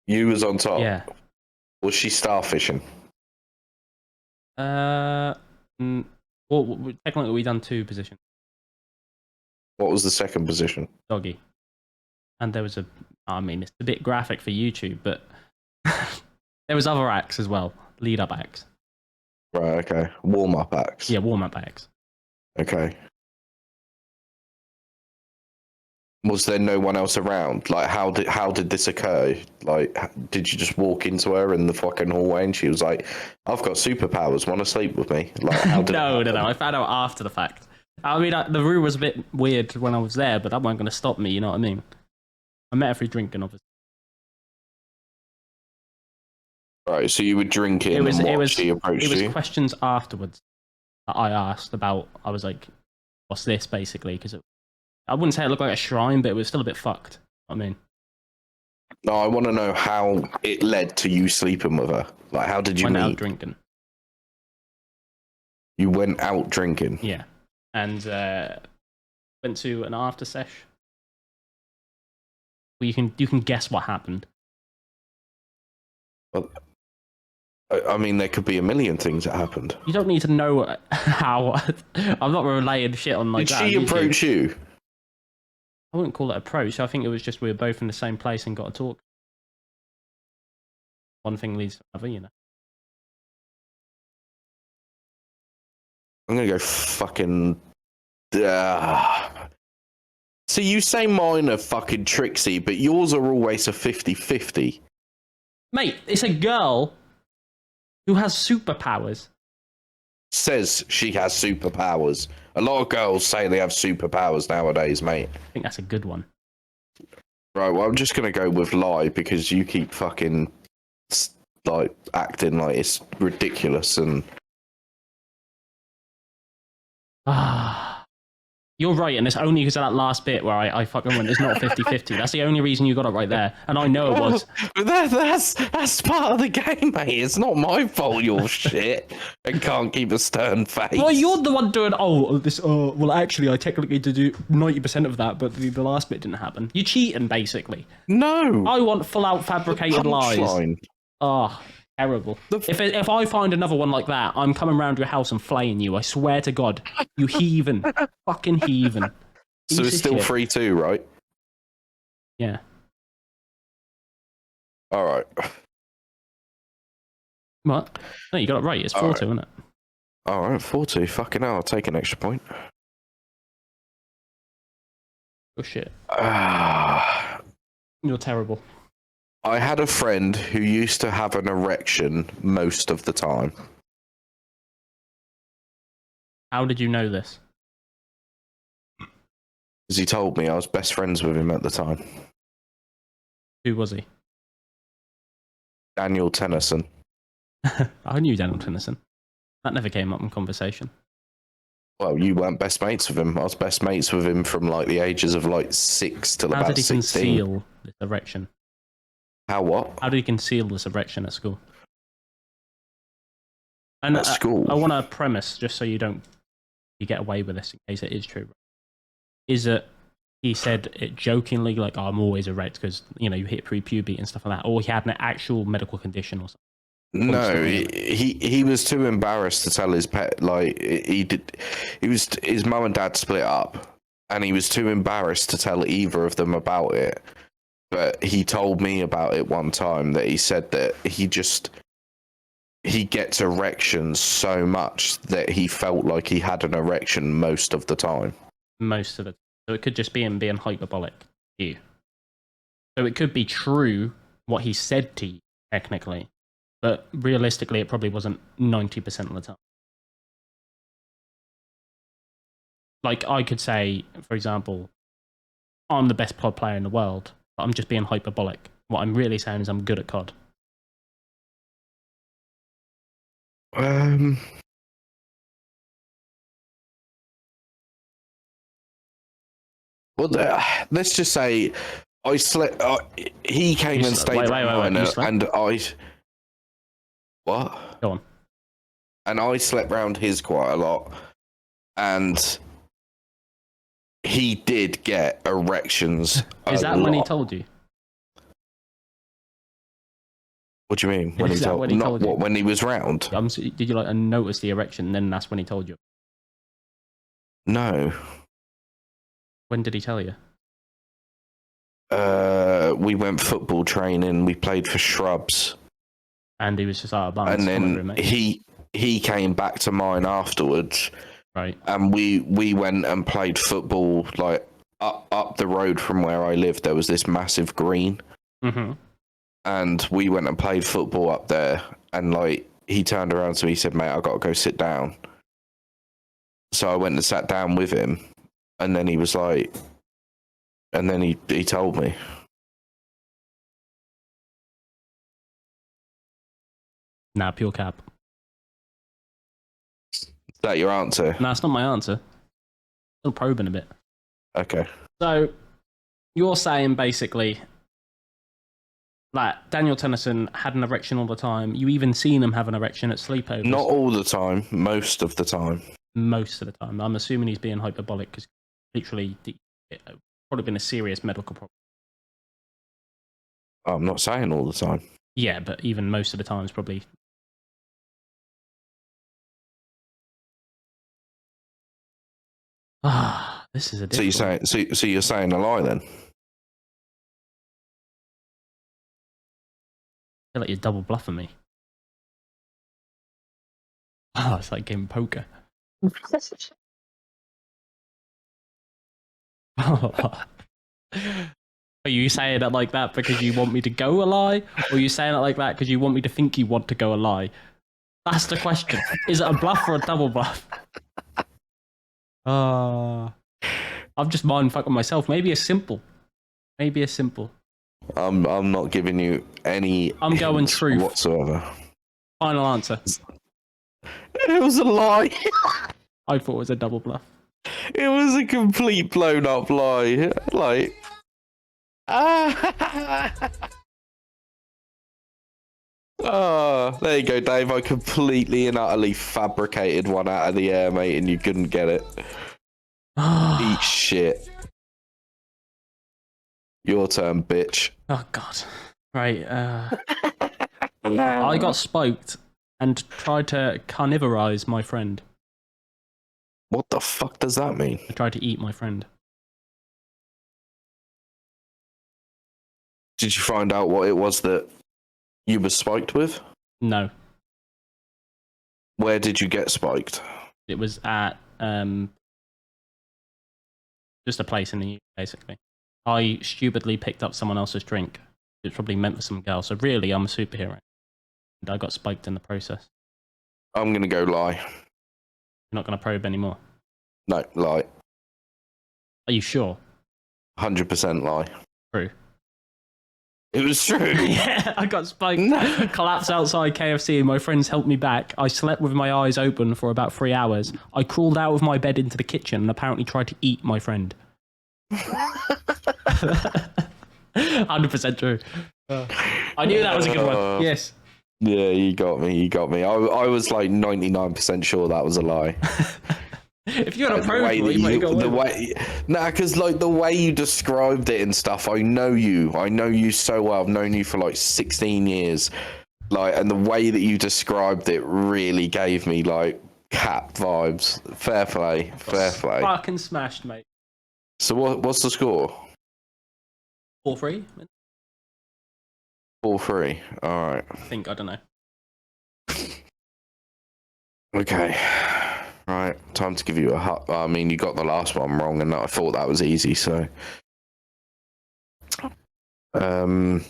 You was on top. Yeah. Was she starfishing? Well, technically we done 2 positions. What was the second position? Doggy. And there was I mean, it's a bit graphic for YouTube, but there was other acts as well. Lead up acts. Right, okay. Warm up acts. Yeah, warm up acts. Okay. Was there no one else around? Like, how did this occur? Like, did you just walk into her in the fucking hallway and she was like, "I've got superpowers. Want to sleep with me?" Like, how did No. I found out after the fact. I mean, the room was a bit weird when I was there, but that wasn't going to stop me. You know what I mean? I met her through drinking, obviously. Right. So you were drinking. She approached you. It was questions afterwards that I asked about. I was like, "What's this?" Basically, because I wouldn't say it looked like a shrine, but it was still a bit fucked. I mean, no, I want to know how it led to you sleeping with her. Like, how did you went meet? out drinking. You went out drinking. Yeah, and went to an after sesh. Well, you can guess what happened. Well, I mean, there could be a million things that happened. You don't need to know how. I'm not relaying shit on like that. Did she approach you? I wouldn't call it approach. I think it was just we were both in the same place and got to talk. One thing leads to another, you know. I'm gonna go fucking. So you say mine are fucking tricksy, but yours are always a 50-50. Mate, it's a girl who has superpowers. Says she has superpowers. A lot of girls say they have superpowers nowadays, mate. I think that's a good one. Right, well, I'm just gonna go with lie because you keep fucking like acting like it's ridiculous and. You're right, and it's only because of that last bit where I fucking went, it's not 50-50. That's the only reason you got it right there. And I know it was. That's part of the game, mate. It's not my fault you're shit and can't keep a stern face. Well, you're the one doing, well, actually, I technically did do 90% of that, but the last bit didn't happen. You're cheating, basically. No. I want full-out fabricated lies. Oh, terrible. If I find another one like that, I'm coming round your house and flaying you. I swear to God. You heathen. Fucking heathen. So it's still 3-2, right? Yeah. All right. What? No, you got it right. It's 4-2, isn't it? All right, 4-2. Fucking hell, I'll take an extra point. Oh, shit. You're terrible. I had a friend who used to have an erection most of the time. How did you know this? Because he told me I was best friends with him at the time. Who was he? Daniel Tennyson. I knew Daniel Tennyson. That never came up in conversation. Well, you weren't best mates with him. I was best mates with him from like the ages of like 6 till How about did he 16. conceal this erection? How what? How did he conceal this erection at school? And At school? I want a premise, just so you get away with this in case it is true. Is that he said it jokingly, like, oh, I'm always erect because, you know, you hit pre-puberty and stuff like that, or he had an actual medical condition or something? No, he was too embarrassed to tell his pet. Like his mum and dad split up, and he was too embarrassed to tell either of them about it. But he told me about it one time that he said that he gets erections so much that he felt like he had an erection most of the time. Most of it. So it could just be him being hyperbolic to you. So it could be true what he said to you, technically. But realistically, it probably wasn't 90% of the time. Like, I could say, for example, I'm the best COD player in the world, but I'm just being hyperbolic. What I'm really saying is I'm good at COD. Well, let's just say I slept. He came and stayed wait, and I. What? Go on. And I slept round his quite a lot, and he did get erections. Is that when he told you? What do you mean? When Is he that told, when he not told you? what, when he was round? Did you like notice the erection? And then that's when he told you. No. When did he tell you? We went football training. We played for Shrubs, And he was just out of bounds. and then he came back to mine afterwards. Right. And we went and played football like up the road from where I lived. There was this massive green, and we went and played football up there. And like he turned around to me, he said, "Mate, I got to go sit down." So I went and sat down with him, and then he was like, and then he told me. Nah, pure cap. Is that your answer? Nah, it's not my answer. Still probing a bit. Okay. So, you're saying basically that Daniel Tennyson had an erection all the time. You even seen him have an erection at sleepovers. Not all the time, most of the time. Most of the time. I'm assuming he's being hyperbolic because literally it probably been a serious medical problem. I'm not saying all the time. Yeah, but even most of the time is probably. This is a So you're saying a lie then? I feel like you're double bluffing me. Oh, it's like game poker. Are you saying it like that because you want me to go a lie? Or are you saying it like that because you want me to think you want to go a lie? That's the question. Is it a bluff or a double bluff? I'm just mind fucking myself. Maybe it's simple. I'm not giving you any. I'm going truth whatsoever. Final answer. It was a lie. I thought it was a double bluff. It was a complete blown up lie. Like. Oh, there you go, Dave. I completely and utterly fabricated one out of the air, mate, and you couldn't get it. Eat shit. Your turn, bitch. Oh, God. Right, I got spoked and tried to carnivorize my friend. What the fuck does that mean? I tried to eat my friend. Did you find out what it was that you were spiked with? No. Where did you get spiked? It was at just a place in the UK, basically. I stupidly picked up someone else's drink. It's probably meant for some girl. So really, I'm a superhero. And I got spiked in the process. I'm going to go lie. You're not going to probe anymore? No, lie. Are you sure? 100% lie. True. It was true. Yeah, I got spiked. Collapsed outside KFC. My friends helped me back. I slept with my eyes open for about 3 hours. I crawled out of my bed into the kitchen and apparently tried to eat my friend. 100% true. I knew that was a good one. Yes. Yeah, you got me. I was like 99% sure that was a lie. If you're a pro, you might go away. Because like the way you described it and stuff, I know you so well. I've known you for like 16 years, like, and the way that you described it really gave me like cat vibes. Fair play. Fucking smashed, mate. So what's the score? 4-3. 4-3. All right. I think, I don't know. Okay. Right, time to give you a hut. I mean, you got the last one wrong, and I thought that was easy, so. I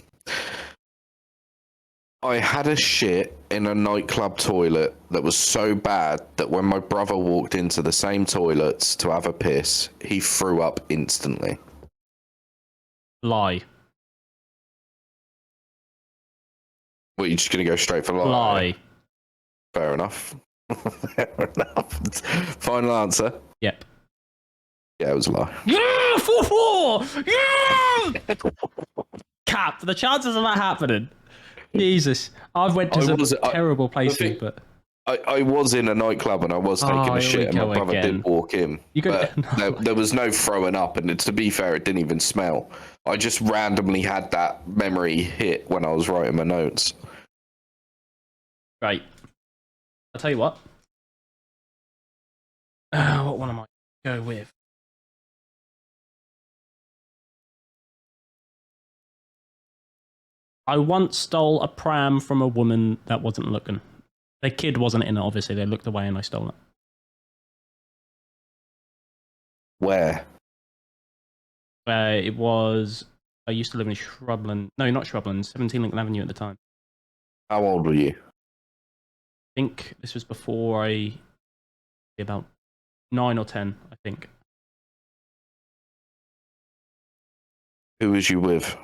had a shit in a nightclub toilet that was so bad that when my brother walked into the same toilets to have a piss, he threw up instantly. Lie. Well, you're just going to go straight for lie? Lie. Fair enough. Fair enough. Final answer? Yep. Yeah, it was a lie. Yeah! 4-4! Yeah! Cap, the chances of that happening. Jesus. I've went to some terrible places, but... I was in a nightclub and I was taking a here we shit, and my go brother again. did walk in. You could- But there was no throwing up, and to be fair, it didn't even smell. I just randomly had that memory hit when I was writing my notes. Right. I'll tell you what. What one am I going to go with? I once stole a pram from a woman that wasn't looking. The kid wasn't in it, obviously. They looked away and I stole it. Where? It was... I used to live in Shrubland. No, not Shrubland. 17 Lincoln Avenue at the time. How old were you? I think this was before about 9 or 10, I think. Who was you with?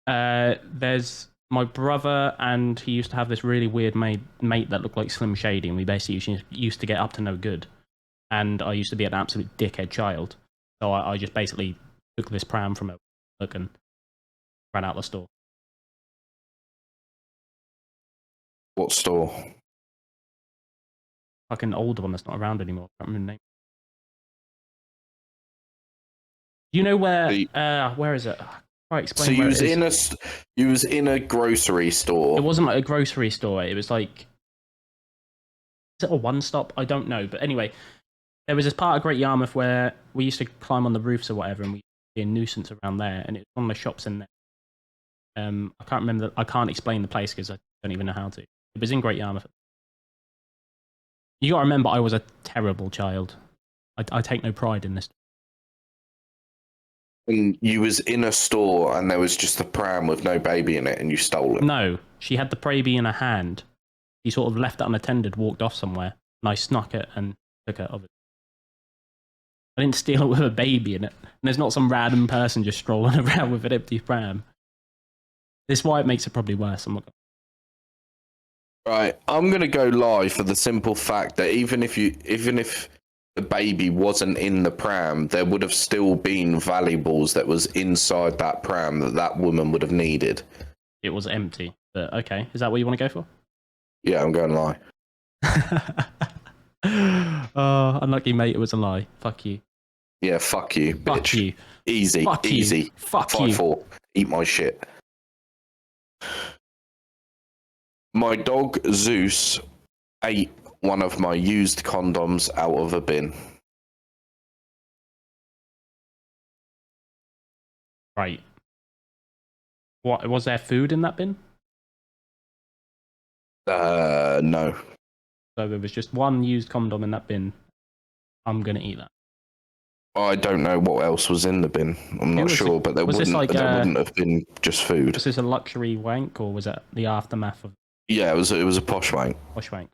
There's my brother, and he used to have this really weird mate that looked like Slim Shady, and we basically used to get up to no good. And I used to be an absolute dickhead child. So I just basically took this pram from a look and ran out the store. What store? Fucking old one that's not around anymore. I can't remember the name. You know where? Where is it? I explain. So you was in a grocery store. It wasn't like a grocery store. It was like, is it a one stop? I don't know. But anyway, there was this part of Great Yarmouth where we used to climb on the roofs or whatever, and we used to be a nuisance around there. And it was one of the shops in there. I can't remember. I can't explain the place because I don't even know how to. It was in Great Yarmouth. You got to remember, I was a terrible child. I take no pride in this. And you was in a store and there was just a pram with no baby in it and you stole it. No, she had the baby in her hand. She sort of left it unattended, walked off somewhere, and I snuck it and took it. Obviously, I didn't steal it with a baby in it. And there's not some random person just strolling around with an empty pram. This is why it makes it probably worse. I'm not gonna... Right, I'm gonna go lie for the simple fact that even if the baby wasn't in the pram, there would have still been valuables that was inside that pram that woman would have needed. It was empty, but okay. Is that what you want to go for? Yeah, I'm going to lie. Oh, unlucky mate, it was a lie. Fuck you. Yeah, fuck you, bitch. Fuck you. Easy, Fuck easy. You. Fuck you. 5-4. Eat my shit. My dog Zeus ate one of my used condoms out of a bin. Right. What, was there food in that bin? No. So there was just one used condom in that bin. I'm gonna eat that. I don't know what else was in the bin. I'm not sure, but there wouldn't have been just food. Was this a luxury wank, or was it the aftermath of... Yeah, it was a posh wank. Posh wank.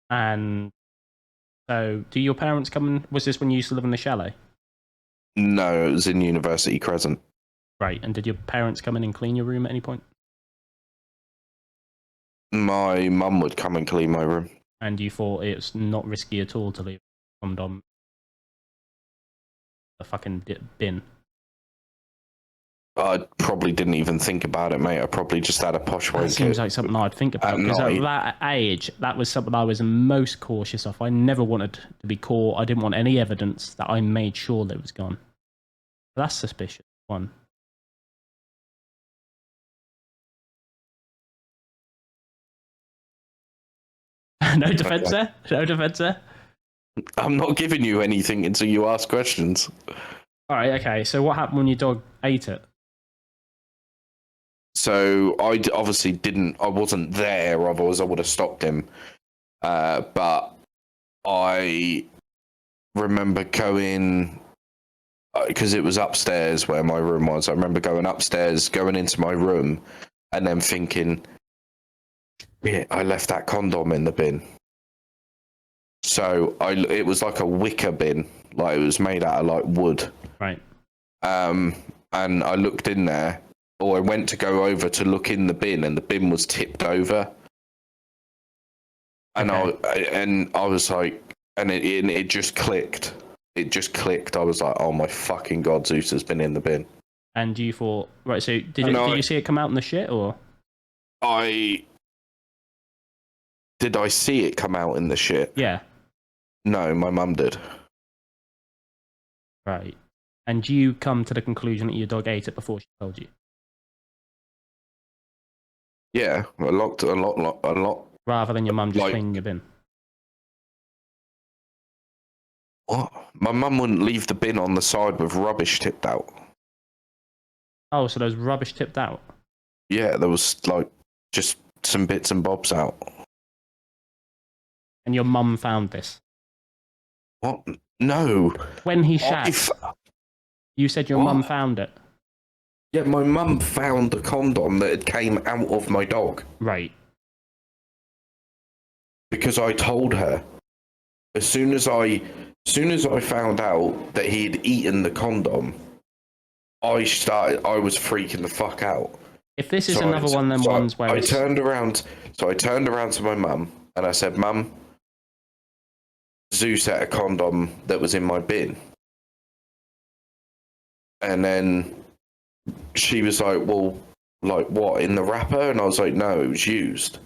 And so, do your parents come and... Was this when you used to live in the chalet? No, it was in University Crescent. Right, and did your parents come in and clean your room at any point? My mum would come and clean my room. And you thought it's not risky at all to leave a condom a fucking bin? I probably didn't even think about it, mate. I probably just had a posh wank. That seems like something I'd think about. Because at that age, that was something I was most cautious of. I never wanted to be caught. I didn't want any evidence that I made sure that it was gone. That's suspicious. One. No defense there? No defense there? I'm not giving you anything until you ask questions. Alright, okay. So what happened when your dog ate it? So I obviously didn't, I wasn't there, otherwise I would have stopped him. But I remember going, because it was upstairs where my room was, I remember going upstairs, going into my room, and then thinking, yeah, I left that condom in the bin. So it was like a wicker bin, like it was made out of like wood. Right. And I looked in there, or I went to go over to look in the bin, and the bin was tipped over. And okay. I was like, and it just clicked. It just clicked. I was like, oh my fucking god, Zeus has been in the bin. And you thought, right? So did you see it come out in the shit, or? did I see it come out in the shit? Yeah. No, my mum did. Right. And you come to the conclusion that your dog ate it before she told you? Yeah, a lot. Rather than your mum just Like- cleaning your bin? What? My mum wouldn't leave the bin on the side with rubbish tipped out. Oh, so there's rubbish tipped out? Yeah, there was like just some bits and bobs out. And your mum found this? What? No. When he shat, you said your mum found it? Yeah, my mum found the condom that had came out of my dog. Right. Because I told her. As soon as I found out that he'd eaten the condom, I was freaking the fuck out. If this is another one of them ones where I turned around to my mum and I said, Mum, Zeus had a condom that was in my bin. And then she was like, well, like what, in the wrapper? And I was like, no, it was used.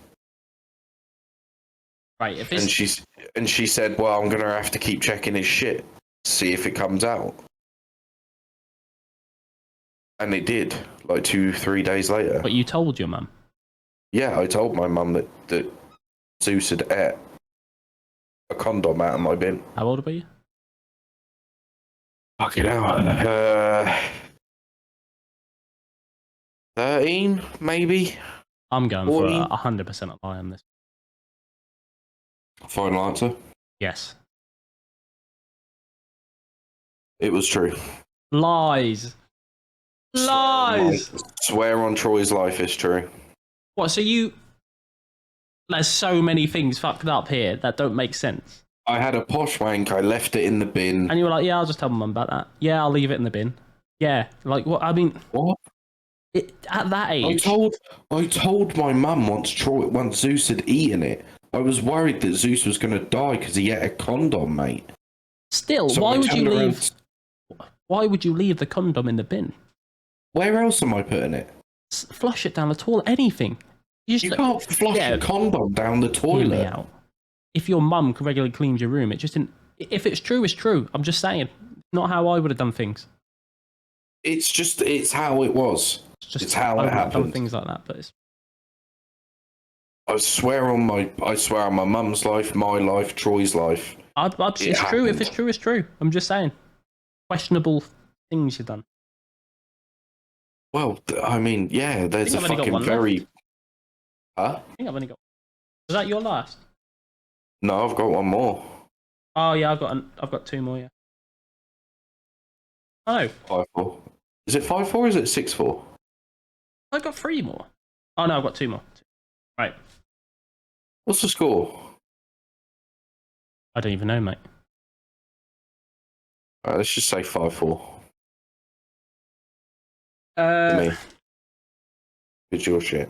Right, if it's... And she said, well, I'm gonna have to keep checking his shit, see if it comes out. And it did, like 2-3 days later. But you told your mum? Yeah, I told my mum that Zeus had ate a condom out of my bin. How old were you? Fucking hell. 13, maybe? I'm going 14. for 100% a lie on this. Final answer. Yes. It was true. Lies! Lies! Swear on Troy's life is true. What, so you... There's so many things fucked up here that don't make sense. I had a posh wank, I left it in the bin. And you were like, yeah, I'll just tell my mum about that. Yeah, I'll leave it in the bin. Yeah, like, what, I mean... What? At that age... I told my mum once Zeus had eaten it. I was worried that Zeus was going to die because he ate a condom, mate. Still, So why would you leave... Why would you leave the condom in the bin? Where else am I putting it? Flush it down the toilet, anything. You can't flush a condom down the Hear me toilet. out. If your mum regularly cleans your room, it just didn't... If it's true, it's true. I'm just saying. Not how I would have done things. It's how it was. It's how it happened. Done things like that, but it's... I swear on my mum's life, my life, Troy's life. It's true. If it's true, it's true. I'm just saying. Questionable things you've done. Well, I mean, yeah, there's a fucking very... Left. Huh? I think I've only got... Was that your last? No, I've got one more. Oh yeah, I've got 2 more. Yeah. Oh, 5-4. Is it 5-4 or is it 6-4? I've got 3 more. Oh no, I've got 2 more. Right. What's the score? I don't even know, mate. Alright, let's just say 5-4. Me. It's your shit.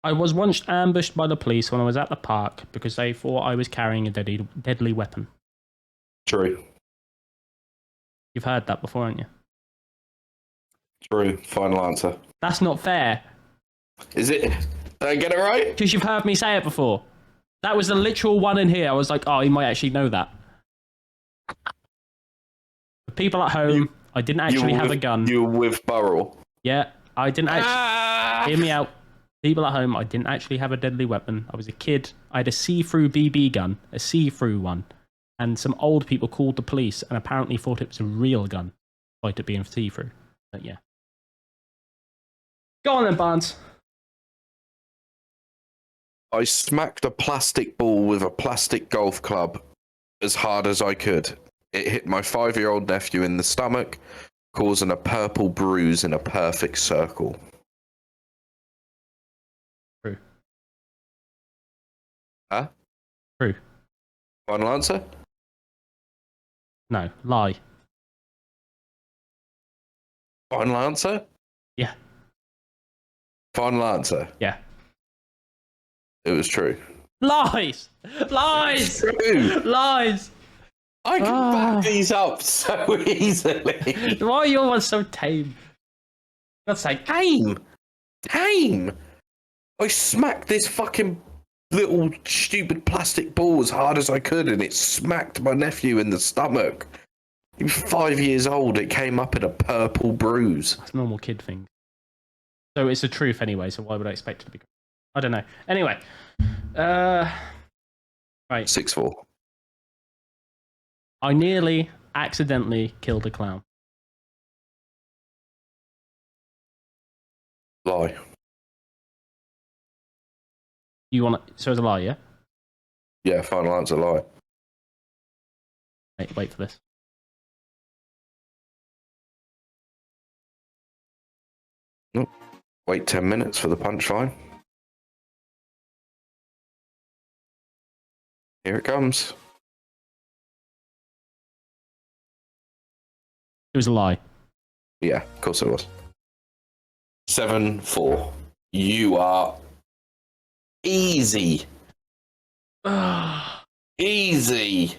I was once ambushed by the police when I was at the park because they thought I was carrying a deadly weapon. True. You've heard that before, haven't you? True. Final answer. That's not fair. Is it? Did I get it right? Because you've heard me say it before. That was the literal one in here. I was like, oh, he might actually know that. The people at home, I didn't actually have a gun. You were with Burrell. Yeah, I didn't actually... Hear me out. People at home, I didn't actually have a deadly weapon. I was a kid. I had a see-through BB gun, a see-through one. And some old people called the police and apparently thought it was a real gun, despite it being see-through. But yeah. Go on then, Barnes. I smacked a plastic ball with a plastic golf club as hard as I could. It hit my 5-year-old nephew in the stomach, causing a purple bruise in a perfect circle. True. Huh? True. Final answer? No, lie. Final answer? Yeah. Final answer? Yeah. It was true. Lies! Lies! True. Lies! I can back these up so easily. Why are your ones so tame? That's like Tame. I smacked this fucking little stupid plastic ball as hard as I could, and it smacked my nephew in the stomach. He was 5 years old. It came up in a purple bruise. That's a normal kid thing. So it's the truth anyway, so why would I expect it to be? I don't know. Anyway. Right. 6'4". I nearly accidentally killed a clown. Lie. You want to... So it's a lie, yeah? Yeah, final answer, lie. Wait for this. Nope. Wait 10 minutes for the punchline. Here it comes. It was a lie. Yeah, of course it was. 7-4. You are easy. Easy.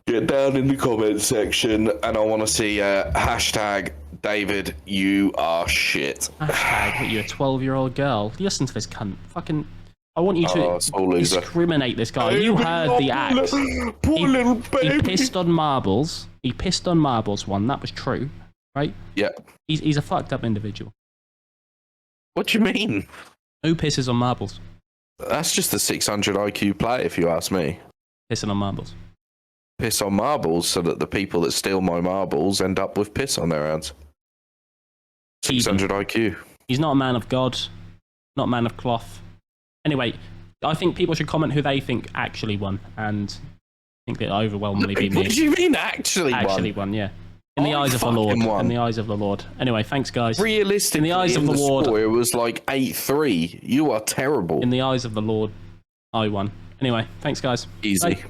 Get down in the comments section, and I want to see hashtag David, you are shit. Hashtag, what, you're a 12-year-old girl? Listen to this cunt. Fucking... I want you to discriminate this guy. You heard the act. Poor little baby. He pissed on marbles. He pissed on marbles one. That was true, right? Yeah. He's a fucked up individual. What do you mean? Who pisses on marbles? That's just a 600 IQ play, if you ask me. Pissing on marbles. Piss on marbles so that the people that steal my marbles end up with piss on their hands. 600 IQ. He's not a man of God, not a man of cloth. Anyway, I think people should comment who they think actually won, and I think that overwhelmingly be me. What do you mean actually won? Actually won, yeah. In the eyes of the Lord. Won. In the eyes of the Lord. Anyway, thanks, guys. Realistically, in the eyes of the Lord, score, it was like 8-3. You are terrible. In the eyes of the Lord, I won. Anyway, thanks, guys. Easy. Bye.